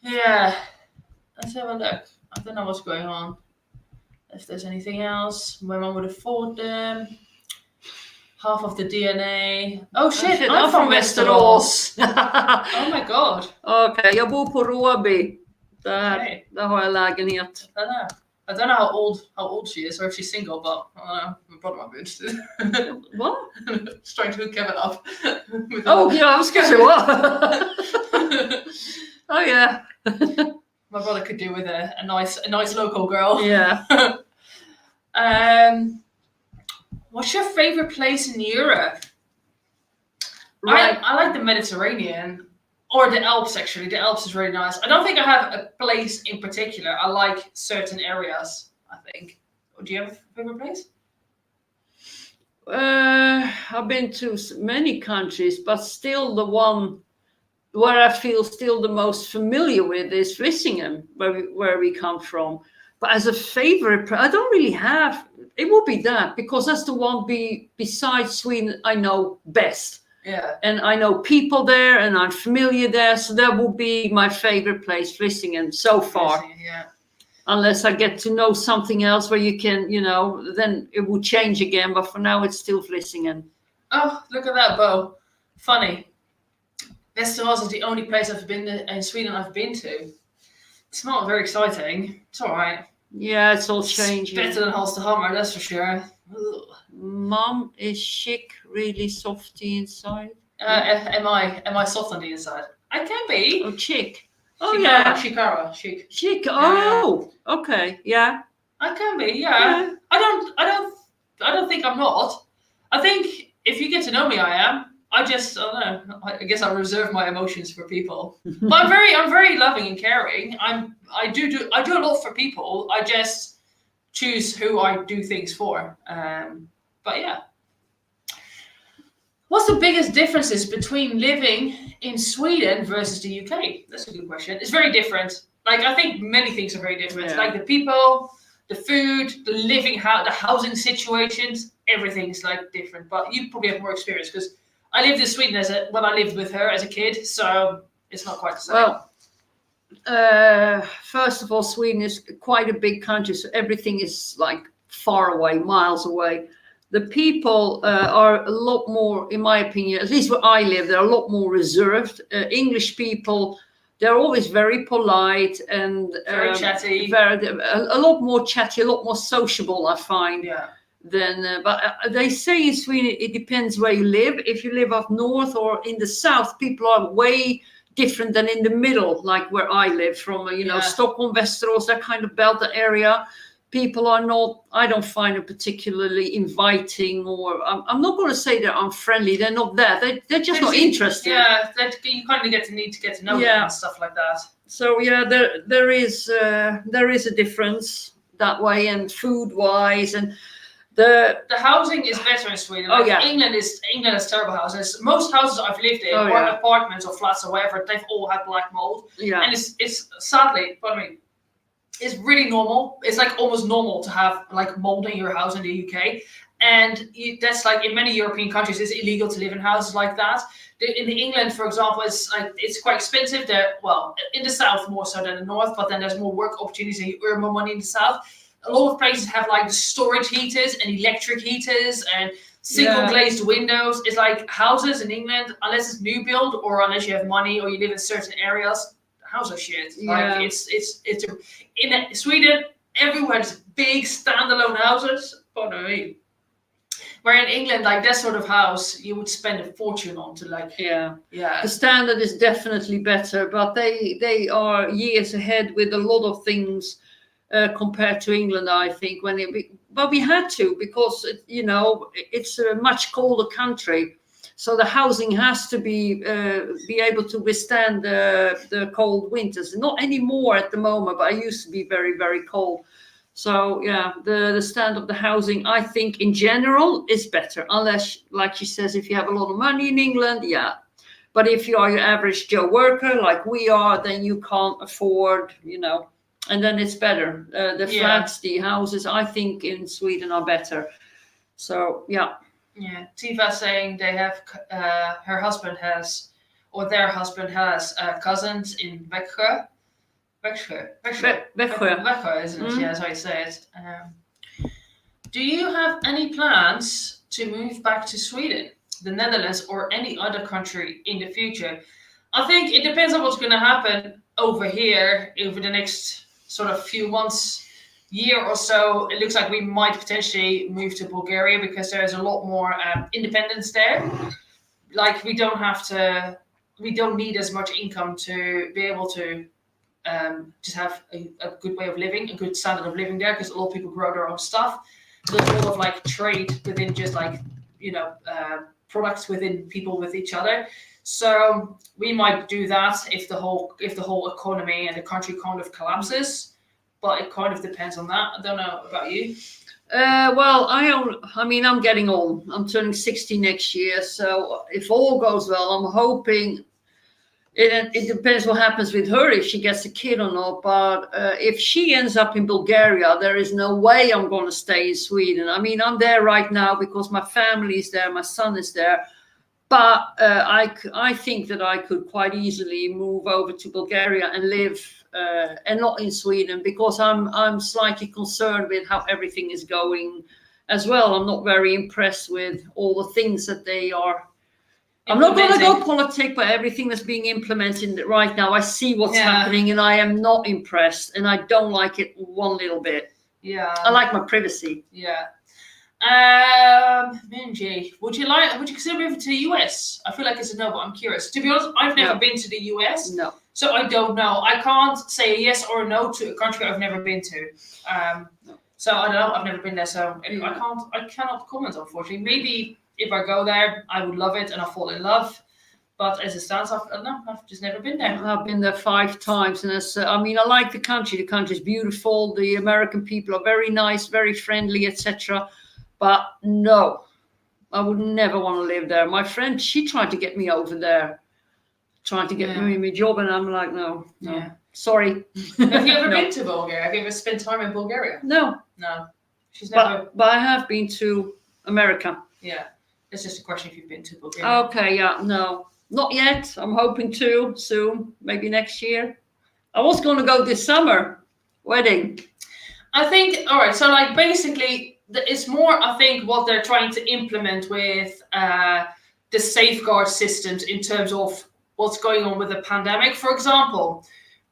S1: yeah. Let's have a look. I don't know what's going on. If there's anything else, my mom would have fought them. Half of the DNA. Oh shit! I'm from Västerås. Oh my god.
S2: Okej, jag bor på Råby. Där har jag lägenhet.
S1: I don't know how old she is or if she's single, but I don't know. My brother might be interested.
S2: What?
S1: Just trying to hook Kevin up.
S2: I was gonna say what? Oh yeah.
S1: My brother could do with a nice local girl.
S2: Yeah.
S1: What's your favorite place in Europe?
S2: Right.
S1: I like the Mediterranean or the Alps. Actually, the Alps is really nice. I don't think I have a place in particular. I like certain areas. I think. Do you have a favorite place?
S2: I've been to many countries, but still the one where I feel still the most familiar with is Vlissingen, where we come from. But as a favorite, I don't really have. It would be that because that's the one besides Sweden I know best.
S1: Yeah.
S2: And I know people there, and I'm familiar there, so that would be my favorite place, Vlissingen, so far.
S1: Yeah.
S2: Unless I get to know something else where you can, then it will change again. But for now, it's still Vlissingen.
S1: Oh, look at that, Bo. Funny. Västerås is the only place I've been in Sweden I've been to. It's not very exciting. It's all right.
S2: Yeah, it's all changing.
S1: It's better than Hallstahammar, that's for sure. Ugh.
S2: Mom is chic, really softy inside.
S1: Am I soft on the inside? I can be.
S2: Oh, chic. Oh,
S1: Chikara,
S2: yeah.
S1: Chikara, chic.
S2: Chic. Oh, okay. Yeah.
S1: I can be. Yeah. I don't think I'm not. I think if you get to know me, I am. I don't know. I guess I reserve my emotions for people. But I'm very loving and caring. I do a lot for people. I just choose who I do things for. But yeah. What's the biggest differences between living in Sweden versus the UK? That's a good question. It's very different. Like I think many things are very different.
S2: Yeah.
S1: Like the people, the food, the living, the housing situations, everything's like different. But you probably have more experience because I lived in Sweden when I lived with her as a kid, so it's not quite the same.
S2: Well, first of all, Sweden is quite a big country, so everything is like far away, miles away. The people are a lot more, in my opinion, at least where I live, they're a lot more reserved. English people, they're always very polite and
S1: very chatty.
S2: A lot more chatty, a lot more sociable, I find.
S1: Yeah.
S2: But they say in Sweden it depends where you live. If you live up north or in the south, people are way different than in the middle, like where I live from. Stockholm, Västerås, that kind of belt area. People are not. I don't find them particularly inviting, or I'm not going to say they're unfriendly. They're not there. They're just not interested.
S1: Yeah, you kind of need to get to know them and stuff like that.
S2: So yeah, there is a difference that way, and food wise and.
S1: The housing is better in Sweden.
S2: Oh,
S1: Like,
S2: yeah.
S1: England has terrible houses. Most houses I've lived in,
S2: Oh,
S1: or
S2: yeah.
S1: apartments or flats or whatever, they've all had black mold.
S2: Yeah.
S1: And it's sadly, it's really normal. It's like almost normal to have like mold in your house in the UK. And that's like in many European countries, it's illegal to live in houses like that. In England, for example, it's quite expensive. Well, in the south more so than the north, but then there's more work opportunities and you earn more money in the south. A lot of places have like storage heaters and electric heaters and single glazed windows. It's like houses in England, unless it's new build or unless you have money or you live in certain areas, houses are shit. Like in Sweden, everywhere is big standalone houses. Pardon me. Where in England, like that sort of house, you would spend a fortune on to like.
S2: Yeah. The standard is definitely better, but they are years ahead with a lot of things compared to England, I think. But we had to, because it's a much colder country, so the housing has to be able to withstand the cold winters. Not anymore at the moment, but it used to be very, very cold. So yeah, the stand of the housing, I think in general is better, unless, like she says, if you have a lot of money in England, yeah. But if you are your average Joe worker like we are, then you can't afford, and then it's better. The flats, the houses, I think in Sweden are better. So yeah.
S1: Yeah, Tiva saying they have her husband has, or their husband has cousins in Växjö. Växjö, isn't it? Yeah, that's how you say it. Do you have any plans to move back to Sweden, the Netherlands, or any other country in the future? I think it depends on what's going to happen over here over the next sort of few months, year or so. It looks like we might potentially move to Bulgaria because there's a lot more independence there. Like we don't need as much income to be able to just have a good way of living, a good standard of living there, because a lot of people grow their own stuff. There's a lot of like trade within just like, products within people with each other. So we might do that if the whole economy and the country kind of collapses, but it kind of depends on that. I don't know about you.
S2: Well, I'm getting old. I'm turning 60 next year. So if all goes well, I'm hoping it depends what happens with her, if she gets a kid or not. But if she ends up in Bulgaria, there is no way I'm going to stay in Sweden. I mean, I'm there right now because my family is there, my son is there. But I think that I could quite easily move over to Bulgaria and live, and not in Sweden, because I'm slightly concerned with how everything is going as well. I'm not very impressed with all the things that they are. I'm not going to go politic, but everything that's being implemented right now, I see what's happening, and I am not impressed, and I don't like it one little bit.
S1: Yeah,
S2: I like my privacy.
S1: Yeah. Minji, would you consider moving to the US? I feel like it's a no, but I'm curious. To be honest, I've never been to the US.
S2: No.
S1: So I don't know. I can't say a yes or a no to a country I've never been to. So I don't know. I've never been there, so I cannot comment, unfortunately. Maybe if I go there, I would love it and I'll fall in love. But as it stands, I've just never been there.
S2: I've been there 5 times, and I like the country. The country is beautiful. The American people are very nice, very friendly, etc. But no, I would never want to live there. My friend, she tried to get me over there, trying to get me a job, and I'm like, no.
S1: Yeah.
S2: Sorry.
S1: Have you ever been to Bulgaria? Have you ever spent time in Bulgaria?
S2: No.
S1: She's never.
S2: But I have been to America.
S1: Yeah. It's just a question if you've been to Bulgaria.
S2: Okay, yeah, no. Not yet. I'm hoping to soon, maybe next year. I was going to go this summer. Wedding.
S1: I think, all right, so like basically, it's more, I think, what they're trying to implement with the safeguard systems in terms of what's going on with the pandemic. For example,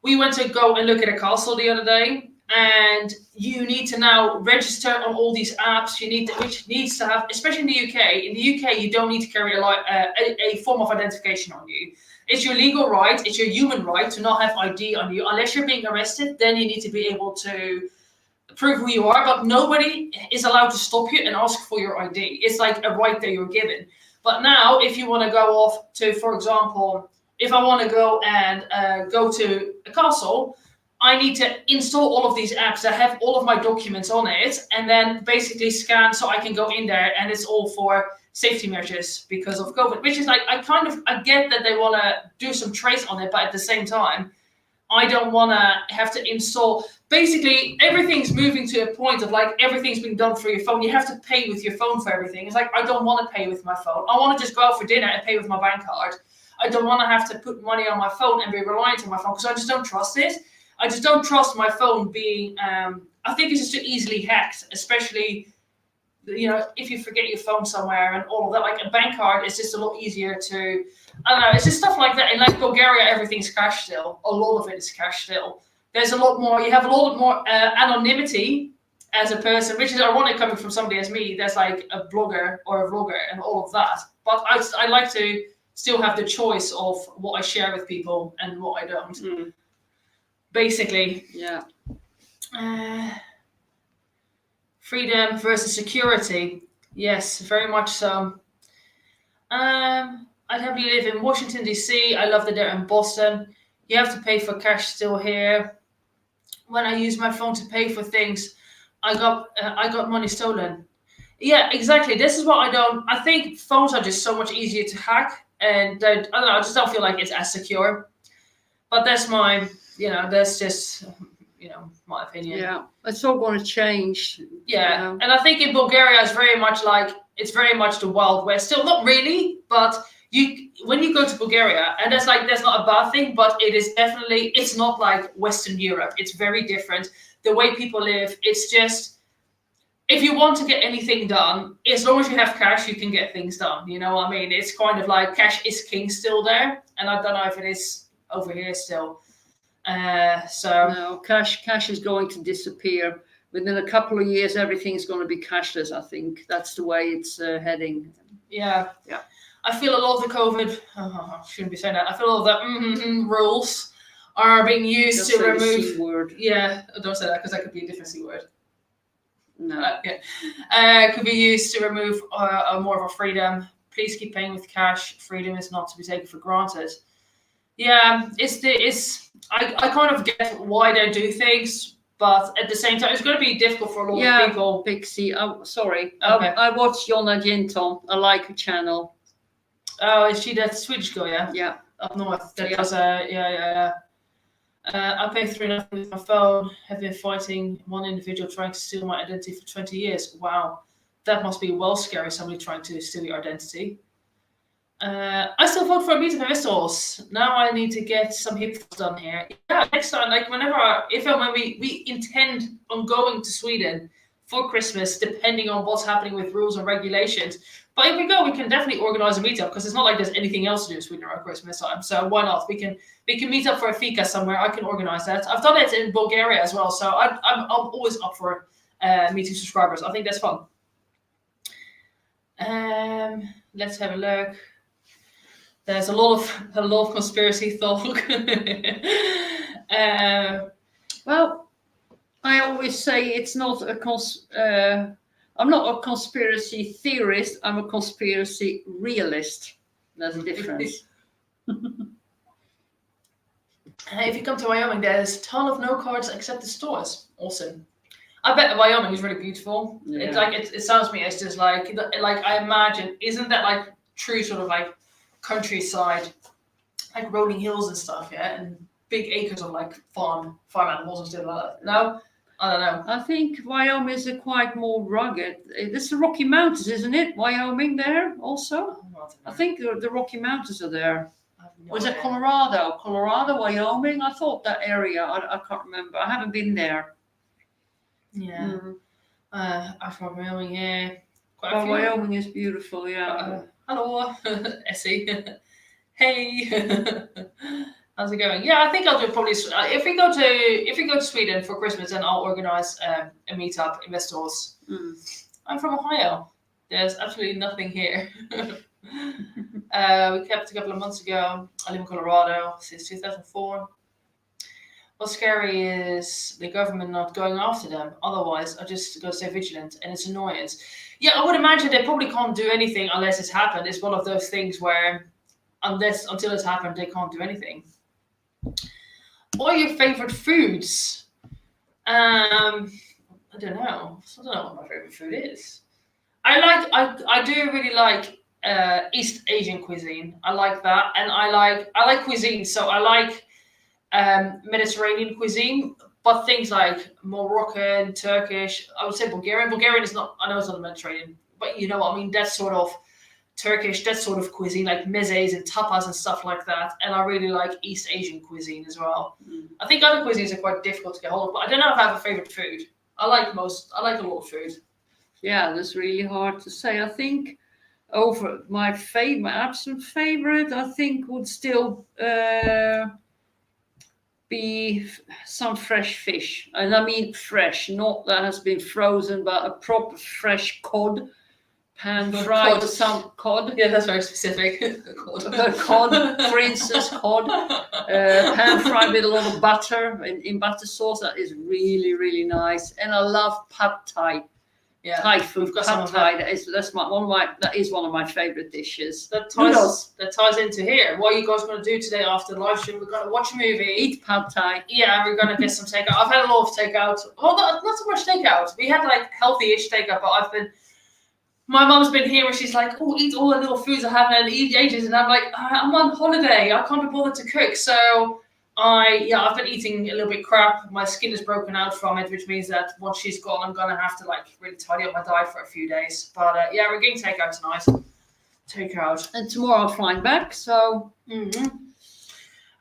S1: we went to go and look at a castle the other day, and you need to now register on all these apps. Which needs to have, especially in the UK. In the UK, you don't need to carry a form of identification on you. It's your legal right, it's your human right to not have ID on you. Unless you're being arrested, then you need to be able to prove who you are. But nobody is allowed to stop you and ask for your ID. It's like a right that you're given. But now, if you want to go off to, for example, if I want to go and go to a castle, I need to install all of these apps that have all of my documents on it, and then basically scan so I can go in there, and it's all for safety measures because of COVID, which is like, I get that they want to do some trace on it, but at the same time, I don't want to have to install. Basically, everything's moving to a point of like, everything's being done through your phone. You have to pay with your phone for everything. It's like, I don't want to pay with my phone. I want to just go out for dinner and pay with my bank card. I don't want to have to put money on my phone and be reliant on my phone because I just don't trust it. I just don't trust my phone being, I think it's just too easily hacked, especially, if you forget your phone somewhere and all of that. Like a bank card is just a lot easier to, I don't know, it's just stuff like that. In like Bulgaria, everything's cash still. A lot of it is cash still. There's a lot more, you have a lot more anonymity as a person, which is ironic coming from somebody as me that's like a blogger or a vlogger and all of that. But I like to still have the choice of what I share with people and what I don't. Basically.
S2: Yeah.
S1: Freedom versus security. Yes, very much so. I'd happily live in Washington, D.C. I love that they're in Boston. You have to pay for cash still here. When I use my phone to pay for things, I got money stolen. Yeah, exactly. This is what I think phones are just so much easier to hack, and I don't know, I just don't feel like it's as secure. But that's my, that's just, my opinion.
S2: Yeah, it's all going to change.
S1: Yeah, and I think in Bulgaria it's very much the Wild West. Still, not really, but when you go to Bulgaria, and that's not a bad thing, but it is definitely, it's not like Western Europe. It's very different. The way people live, it's just, if you want to get anything done, as long as you have cash, you can get things done. You know what I mean? It's kind of like cash is king still there, and I don't know if it is over here still.
S2: No, cash is going to disappear within a couple of years. Everything's going to be cashless. I think that's the way it's heading.
S1: Yeah. I feel a lot of the COVID. Shouldn't be saying that. I feel all of the rules are being used to remove.
S2: C word.
S1: Yeah, don't say that because that could be a different C word.
S2: No.
S1: Could be used to remove more of our freedom. Please keep paying with cash. Freedom is not to be taken for granted. Yeah, I kind of get why they do things, but at the same time, it's going to be difficult for a lot of people.
S2: Pixie, sorry.
S1: Okay.
S2: I watched Jonna Jinton. I like her channel.
S1: Oh, is she that Swedish girl? Yeah.
S2: Yeah.
S1: Up north. That does I pay through nothing with my phone. Have been fighting one individual trying to steal my identity for 20 years. Wow, that must be well scary. Somebody trying to steal your identity. I still vote for a meetup investors. Now I need to get some hip done here. Yeah, next time, like when we intend on going to Sweden for Christmas, depending on what's happening with rules and regulations. But if we go, we can definitely organize a meetup because it's not like there's anything else to do in Sweden around Christmas time. So why not? We can meet up for a fika somewhere. I can organize that. I've done it in Bulgaria as well, so I'm always up for meeting subscribers. I think that's fun. Let's have a look. There's a lot of conspiracy talk.
S2: Well, I always say it's not I'm not a conspiracy theorist. I'm a conspiracy realist. There's a difference.
S1: If you come to Wyoming, there's a ton of no cards except the stores. Awesome. I bet Wyoming is really beautiful.
S2: Yeah.
S1: It's like it sounds to me as just like I imagine, isn't that like true sort of like countryside, like rolling hills and stuff, yeah, and big acres of like farm animals and stuff like that. No, I don't know.
S2: I think Wyoming is quite more rugged. It's the Rocky Mountains, isn't it? Wyoming there also. I think the Rocky Mountains are there. Was it Colorado? Colorado, Wyoming? I thought that area. I can't remember. I haven't been there.
S1: Yeah. I'm from Wyoming. Yeah. Quite a few.
S2: Wyoming is beautiful. Yeah.
S1: Hello, Essie. Hey, how's it going? Yeah, I think I'll do probably if we go to Sweden for Christmas, then I'll organize a meetup investors. I'm from Ohio. There's absolutely nothing here. We kept a couple of months ago. I live in Colorado since 2004. What's scary is the government not going after them. Otherwise, I just got to stay vigilant, and it's annoyance. Yeah, I would imagine they probably can't do anything unless it's happened. It's one of those things where until it's happened, they can't do anything. What are your favorite foods? I don't know. I don't know what my favorite food is. I do really like East Asian cuisine. I like that, and I like cuisine. So I like Mediterranean cuisine, but things like Moroccan, Turkish. I would say Bulgarian. Bulgarian is not. I know it's not the Mediterranean, but you know what I mean. That sort of Turkish, that sort of cuisine, like mezes and tapas and stuff like that. And I really like East Asian cuisine as well. I think other cuisines are quite difficult to get hold of, but I don't know if I have a favorite food. I like a lot of food.
S2: Yeah, that's really hard to say. I think over my absolute favorite, I think would still be some fresh fish. And I mean fresh, not that has been frozen, but a proper fresh cod. Pan fried
S1: Cod.
S2: some cod.
S1: Yeah, that's very specific.
S2: Cod, for instance, cod. Pan fried with a lot of butter in butter sauce. That is really, really nice. And I love pad thai.
S1: Yeah,
S2: Thai food,
S1: we've got
S2: pad
S1: some of
S2: thai. That is one of my favorite dishes.
S1: That
S2: Noodles.
S1: ties into here. What are you guys going to do today after the live stream? We're going to watch a movie.
S2: Eat pad thai.
S1: Yeah, we're going to get some takeout. I've had a lot of takeout. Well, not so much takeout. We had like healthy-ish takeout, but my mom's been here and she's like, oh, eat all the little foods I haven't eaten ages. And I'm like, I'm on holiday. I can't be bothered to cook. So I've been eating a little bit crap. My skin is broken out from it, which means that once she's gone, I'm going to have to like really tidy up my diet for a few days. But yeah, we're getting takeout tonight. Takeout.
S2: And tomorrow I'm flying back, so.
S1: Mm-hmm.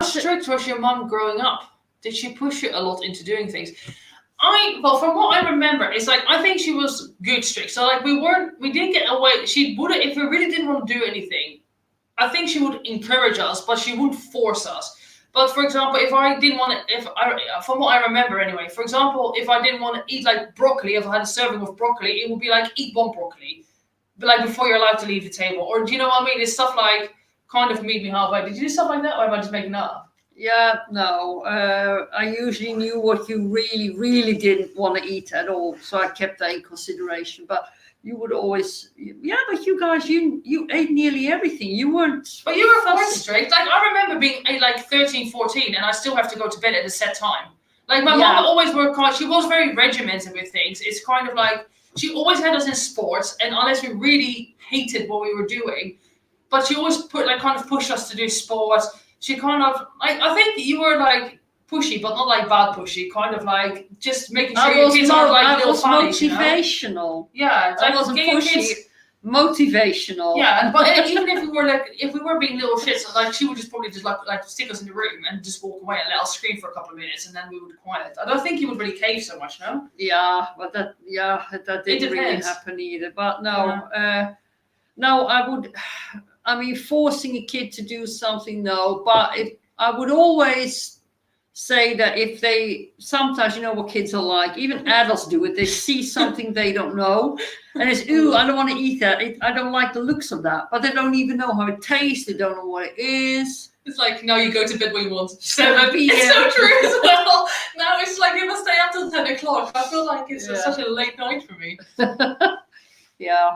S1: How strict was your mom growing up? Did she push you a lot into doing things? From what I remember, it's like I think she was good strict. So like we didn't get away. She would, if we really didn't want to do anything, I think she would encourage us, but she wouldn't force us. But for example, if I didn't want to, from what I remember anyway, for example, if I didn't want to eat like broccoli, if I had a serving of broccoli, it would be like eat one broccoli, but like before you're allowed to leave the table. Or do you know what I mean? It's stuff like kind of meet me halfway. Did you do stuff like that, or am I just making that up?
S2: Yeah, no. I usually knew what you really, really didn't want to eat at all, so I kept that in consideration. But you would always, but you guys, you ate nearly everything. You weren't.
S1: But you were quite strict. Like I remember being like 13, 14, and I still have to go to bed at a set time. Like my mom always worked hard. She was very regimented with things. It's kind of like she always had us in sports, and unless we really hated what we were doing, but she always kind of pushed us to do sports. She kind of like I think you were like pushy, but not like bad pushy. Kind of like just making sure your kids are like little funnies,
S2: motivational.
S1: You know? Yeah,
S2: I wasn't pushy. Motivational.
S1: Yeah, but even if we were being little shits, like she would just probably just like stick us in the room and just walk away and let us scream for a couple of minutes, and then we would quiet. I don't think he would really cave so much, no.
S2: Yeah, but that didn't really happen either. But no, no, I would. I mean, forcing a kid to do something, no. But I would always say that if they, sometimes you know what kids are like, even adults do it. They see something they don't know, and it's, ooh, I don't want to eat that. I don't like the looks of that. But they don't even know how it tastes. They don't know what it is.
S1: It's like, now you go to bed when you want. 7 p.m. It's so true as well. Now it's like you must stay up till 10 o'clock. I feel like it's such a late night for me.
S2: Yeah.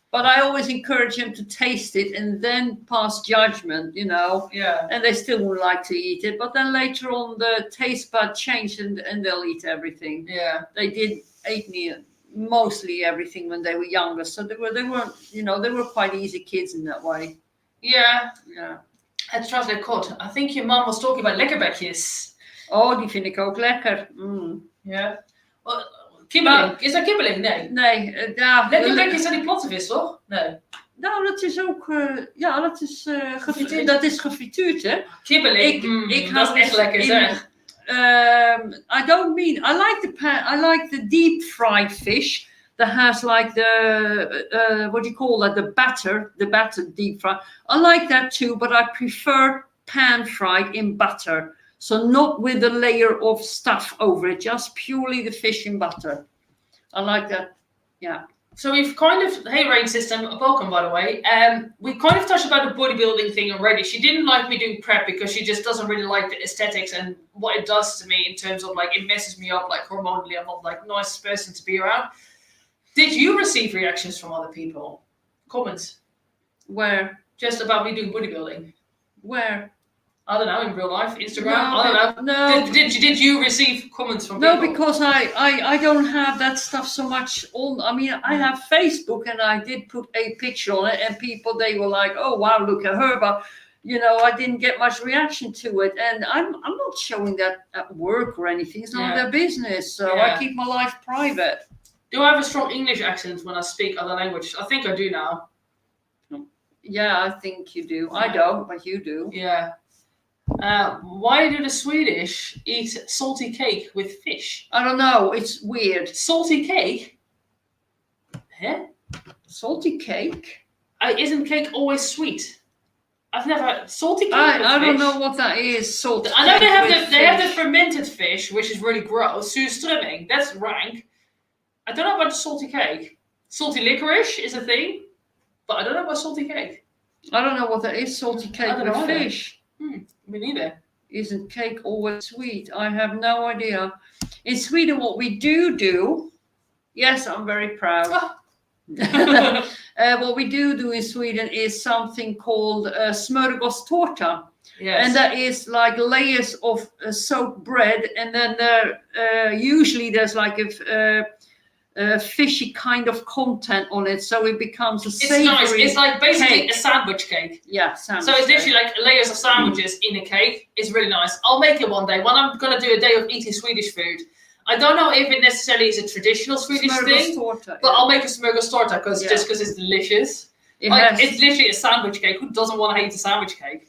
S2: But I always encourage them to taste it and then pass judgment, you know.
S1: Yeah.
S2: And they still would like to eat it. But then later on, the taste bud changed and they'll eat everything.
S1: Yeah.
S2: They ate mostly everything when they were younger. So they weren't, you know, they were quite easy kids in that way.
S1: Yeah.
S2: Yeah.
S1: Het was lekker kort. I think your mom was talking about lekkerbekjes.
S2: Oh, die vind ik ook lekker. Mm.
S1: Yeah. Well, kibbeling. Is dat kibbeling? Nee.
S2: Nee, ja.
S1: Lekkerbekjes zijn die platte vis, toch? Nee.
S2: Nou, dat is ook, dat is gefrituurd. Dat is gefrituurd, hè?
S1: Kibbeling. Dat is echt lekker, zeg.
S2: I don't mean, I like the deep fried fish that has like the, what do you call that? The batter deep fried. I like that too, but I prefer pan fried in butter. So not with a layer of stuff over it, just purely the fish in butter. I like that, yeah.
S1: So we've kind of, hey Rain System, welcome by the way. We kind of touched about the bodybuilding thing already. She didn't like me doing prep because she just doesn't really like the aesthetics and what it does to me in terms of like, it messes me up like hormonally. I'm not like the nicest person to be around. Did you receive reactions from other people? Comments?
S2: Where?
S1: Just about me doing bodybuilding.
S2: Where?
S1: I don't know, in real life, Instagram.
S2: No,
S1: I don't know.
S2: No,
S1: Did you receive comments from people?
S2: no, because I don't have that stuff so much on. I mean, I have Facebook, and I did put a picture on it, and people, they were like, "Oh wow, look at her," but I didn't get much reaction to it, and I'm not showing that at work or anything. It's none of their business, so I keep my life private.
S1: Do I have a strong English accent when I speak other languages? I think I do now.
S2: Yeah, I think you do. I don't, but you do.
S1: Yeah. Why do the Swedish eat salty cake with fish?
S2: I don't know. It's weird.
S1: Salty cake? Huh?
S2: Salty cake?
S1: Isn't cake always sweet? I've never salty cake.
S2: I don't know what that is. Salty.
S1: I know they have the fermented fish, which is really gross. Surströmming, that's rank. I don't know about salty cake. Salty licorice is a thing, but I don't know about salty cake.
S2: I don't know what that is. Salty cake with fish.
S1: Me neither.
S2: Isn't cake always sweet? I have no idea. In Sweden, what we do, yes, I'm very proud. What we do in Sweden is something called smörgåstårta.
S1: Yes.
S2: And that is like layers of soaked bread, and then usually there's like a fishy kind of content on it, so it becomes a savory.
S1: It's nice. It's like basically
S2: cake.
S1: a sandwich cake.
S2: Yeah, sandwich.
S1: So it's literally like layers of sandwiches in a cake. It's really nice. I'll make it one day when I'm gonna do a day of eating Swedish food. I don't know if it necessarily is a traditional Swedish thing, but I'll make a smörgåstårta just because it's delicious. It's literally a sandwich cake. Who doesn't want to eat a sandwich cake?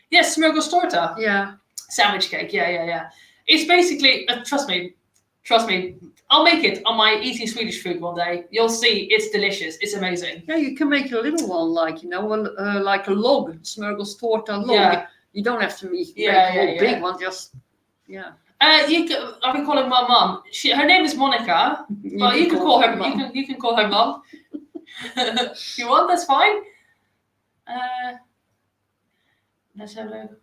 S1: Yes, smörgåstårta.
S2: Yeah.
S1: Sandwich cake. Yeah. It's basically trust me. I'll make it on my eating Swedish food one day. You'll see, it's delicious. It's amazing.
S2: Yeah, you can make a little one, like like a log, smörgåstårta log.
S1: Yeah.
S2: You don't have to make a whole big one. Just
S1: I've been calling my mum. Her name is Monica, but you can call her. You can call her mum. If you want, that's fine. Let's have a look.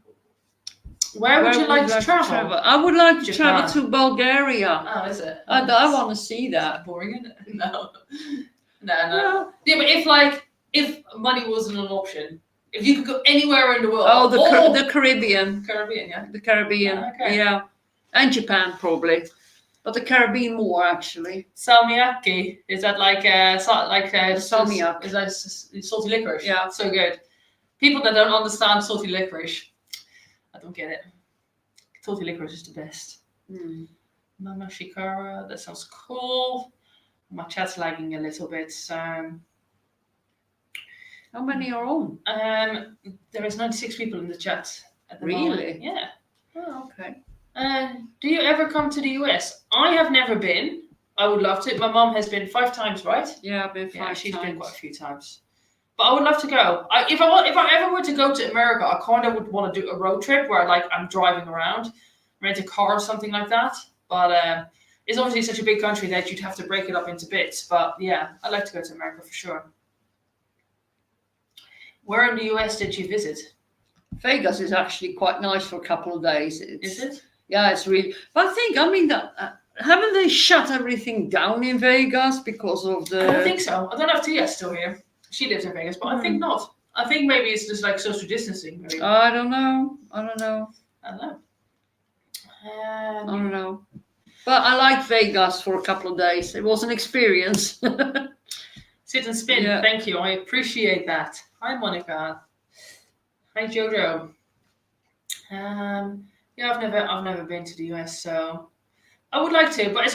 S1: Where would you like to travel?
S2: I would like to
S1: Japan.
S2: travel to Bulgaria.
S1: Oh, is it?
S2: I want to see that.
S1: Boring, isn't it? No. Yeah, but if money wasn't an option, if you could go anywhere in the world.
S2: Oh, the Caribbean.
S1: Caribbean, yeah.
S2: The Caribbean, yeah, and Japan probably, but the Caribbean more actually.
S1: Salmiakki, is that like
S2: salmiak?
S1: Is that salty licorice?
S2: Yeah,
S1: so good. People that don't understand salty licorice, I don't get it. Salty licorice is the best. Mama Shikara, that sounds cool. My chat's lagging a little bit.
S2: How many are on?
S1: There is 96 people in the chat at the
S2: Really?
S1: moment. Yeah.
S2: Oh, okay.
S1: Do you ever come to the US? I have never been. I would love to. My mom has been 5 times, right?
S2: Yeah, I've been 5 times.
S1: She's been quite a few times. But I would love to go. If I ever were to go to America, I kind of would want to do a road trip where I'm driving around, rent a car or something like that. But it's obviously such a big country that you'd have to break it up into bits. But yeah, I'd like to go to America for sure. Where in the US did you visit?
S2: Vegas is actually quite nice for a couple of days.
S1: Is it?
S2: Yeah, it's really. But I mean, haven't they shut everything down in Vegas because of the?
S1: I don't think so. I don't have Tia still here. She lives in Vegas, but I think not. I think maybe it's just like social distancing. Maybe.
S2: I don't know.
S1: I don't know.
S2: But I liked Vegas for a couple of days. It was an experience.
S1: Sit and spin. Yeah. Thank you. I appreciate that. Hi, Monica. Hi, Jojo. Yeah, I've never been to the US, so I would like to, but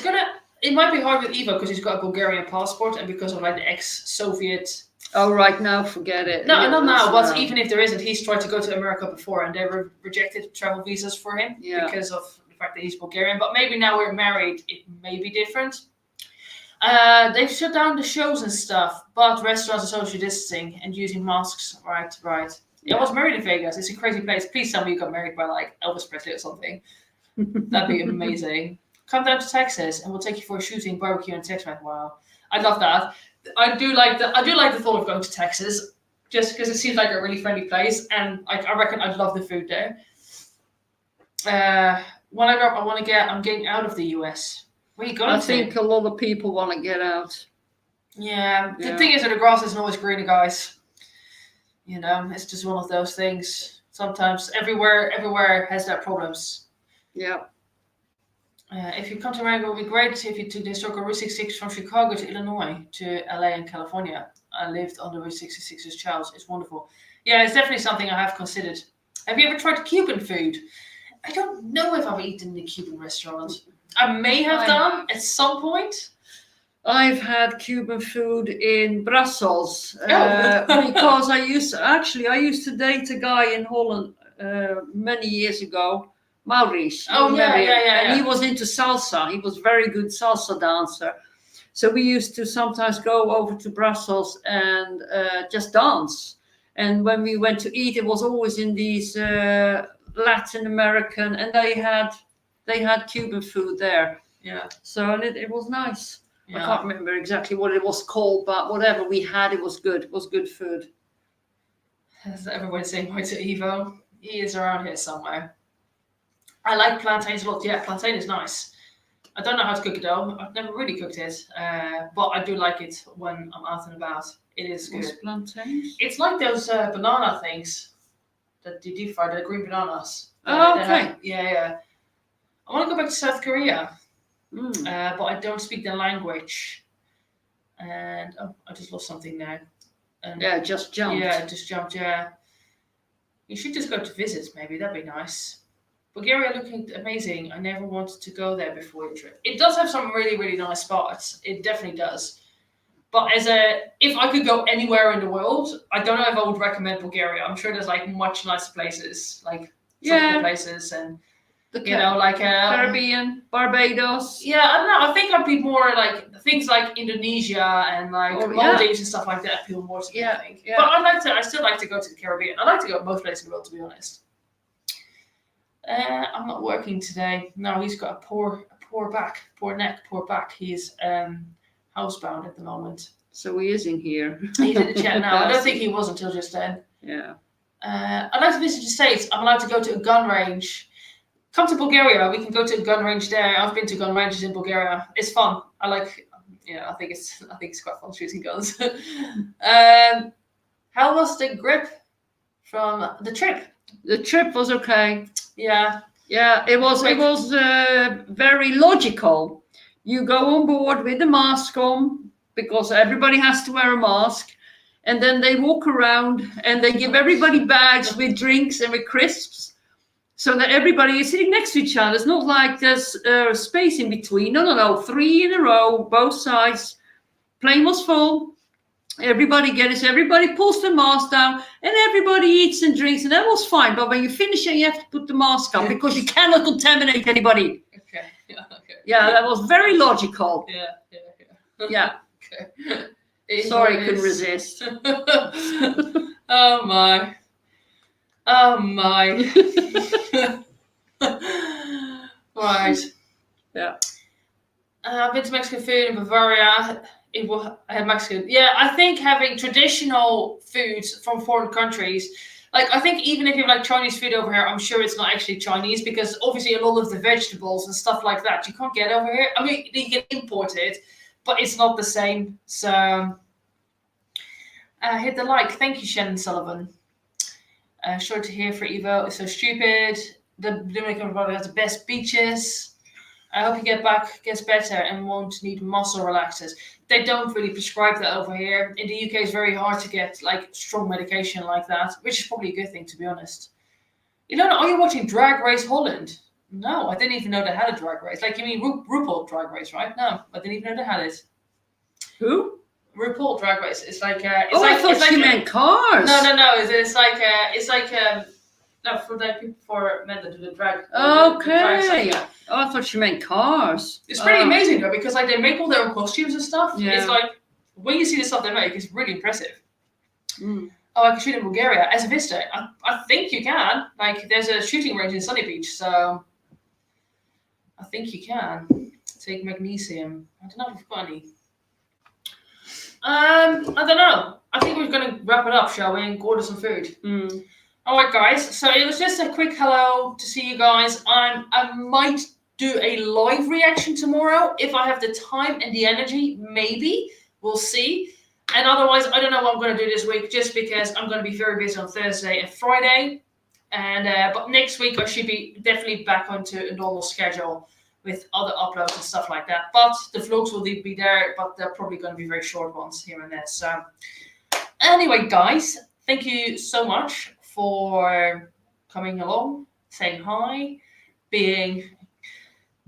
S1: it might be hard with Ivo because he's got a Bulgarian passport and because of like the ex-Soviet.
S2: Oh, right now, forget it.
S1: No, not now. But even if there isn't, he's tried to go to America before and they rejected travel visas for him because of the fact that he's Bulgarian. But maybe now we're married, it may be different. They've shut down the shows and stuff, but restaurants are social distancing and using masks. Right. Yeah. I was married in Vegas. It's a crazy place. Please tell me you got married by like Elvis Presley or something. That'd be amazing. Come down to Texas and we'll take you for a shooting, barbecue, and Tex-Mex. Wow, I love that. I do like the thought of going to Texas, just because it seems like a really friendly place, and I reckon I'd love the food there. When I grow up, I'm getting out of the US. Where you going? I
S2: think a lot of people want to get out.
S1: Yeah. The thing is that the grass isn't always greener, guys. You know, it's just one of those things. Sometimes everywhere has their problems.
S2: Yeah.
S1: If you come to America, it would be great if you took the historical Route 66 from Chicago to Illinois to LA and California. I lived on the Route 66 as a child. It's wonderful. Yeah, it's definitely something I have considered. Have you ever tried Cuban food? I don't know if I've eaten in a Cuban restaurant. I may have done at some point.
S2: I've had Cuban food in Brussels
S1: Oh.
S2: because I used to date a guy in Holland many years ago, Maurice.
S1: Oh, yeah.
S2: And he was into salsa. He was very good salsa dancer. So we used to sometimes go over to Brussels and just dance. And when we went to eat, it was always in these Latin American, and they had Cuban food there.
S1: Yeah.
S2: So it was nice.
S1: Yeah.
S2: I can't remember exactly what it was called, but whatever we had, it was good. It was good food.
S1: As everyone saying hi to Evo. He is around here somewhere. I like plantains a lot. Yeah, plantain is nice. I don't know how to cook it though. I've never really cooked it, but I do like it when I'm out and about. It is good.
S2: What's plantains?
S1: It's like those banana things that you deep fry, the green bananas.
S2: Oh, okay.
S1: Yeah. I want to go back to South Korea.
S2: Mm.
S1: But I don't speak the language. And I just lost something now.
S2: Yeah, just jumped.
S1: Yeah, it just jumped. Yeah, you should just go to visit. Maybe that'd be nice. Bulgaria looking amazing. I never wanted to go there before your trip. It does have some really, really nice spots. It definitely does. But if I could go anywhere in the world, I don't know if I would recommend Bulgaria. I'm sure there's like much nicer places, like tropical places and.
S2: Caribbean, Barbados.
S1: Yeah, I don't know. I think I'd be more like things like Indonesia and like Maldives and stuff like that appeal more to me. I think.
S2: Yeah.
S1: But I still like to go to the Caribbean. I like to go to most places in the world, to be honest. I'm not working today. No, he's got a poor back. He's housebound at the moment.
S2: So he is in here.
S1: He's in the chat now. I don't think he was until just then.
S2: Yeah.
S1: I'd like to visit the States. I'm allowed to go to a gun range. Come to Bulgaria. We can go to a gun range there. I've been to gun ranges in Bulgaria. It's fun. I think it's quite fun shooting guns. How was the grip from the trip?
S2: The trip was okay.
S1: Yeah.
S2: Yeah, it was very logical. You go on board with the mask on because everybody has to wear a mask, and then they walk around and they give everybody bags with drinks and with crisps. So that everybody is sitting next to each other. It's not like there's space in between. No. 3 in a row, both sides. Plane was full. Everybody pulls the mask down and everybody eats and drinks, and that was fine. But when you finish it, you have to put the mask on because you cannot contaminate anybody.
S1: Okay. Yeah. Okay.
S2: Yeah, that was very logical.
S1: Yeah. Okay.
S2: Sorry, couldn't resist.
S1: Oh my. Right.
S2: Yeah.
S1: I've been to Mexican food in Bavaria. I had Mexican. Yeah, I think having traditional foods from foreign countries, like I think even if you have like Chinese food over here, I'm sure it's not actually Chinese because obviously a lot of the vegetables and stuff like that you can't get over here. I mean, you can import it, but it's not the same. So hit the like. Thank you, Shannon Sullivan. Sure to hear for Evo. It's so stupid. The Dominican Republic has the best beaches. I hope you gets better and won't need muscle relaxers. They don't really prescribe that over here. In the UK, it's very hard to get like strong medication like that, which is probably a good thing, to be honest. Are you watching Drag Race Holland? No, I didn't even know they had a drag race. Like, you mean RuPaul Drag Race, right? No, I didn't even know they had it.
S2: Who?
S1: RuPaul Drag Race. It's like.
S2: I thought you meant cars.
S1: No. It's like for men that do the drag.
S2: Okay. I thought you meant cars.
S1: It's pretty amazing though because like they make all their own costumes and stuff.
S2: Yeah.
S1: It's like when you see the stuff they make, it's really impressive.
S2: Mm.
S1: Oh, I can shoot in Bulgaria as a visitor. I think you can. Like there's a shooting range in Sunny Beach, so I think you can take magnesium. I don't know if we've got any. I don't know. I think we're going to wrap it up, shall we, and order some food.
S2: Mm.
S1: All right, guys. So it was just a quick hello to see you guys. I might do a live reaction tomorrow if I have the time and the energy. Maybe we'll see. And otherwise, I don't know what I'm going to do this week, just because I'm going to be very busy on Thursday and Friday. And but next week I should be definitely back onto a normal schedule with other uploads and stuff like that. But the vlogs will be there, but they're probably going to be very short ones here and there. So anyway, guys, thank you so much for coming along, saying hi, being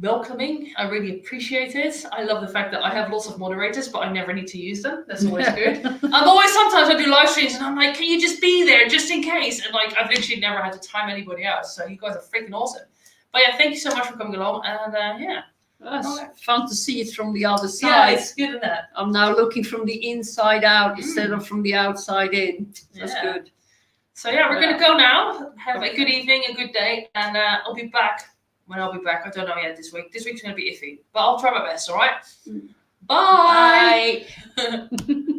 S1: welcoming. I really appreciate it. I love the fact that I have lots of moderators, but I never need to use them. That's always good. I'm always, sometimes I do live streams and I'm like, can you just be there just in case? And like, I've literally never had to time anybody out. So you guys are freaking awesome. But yeah, thank you so much for coming along. And yeah.
S2: It's fun to see it from the other side.
S1: Yeah, it's good, isn't it?
S2: I'm now looking from the inside out instead of from the outside in. That's good.
S1: So yeah, we're going to go now. Have a good evening, a good day. And I'll be back. When I'll be back, I don't know yet this week. This week's going to be iffy, but I'll try my best, all right? Bye!
S2: Bye.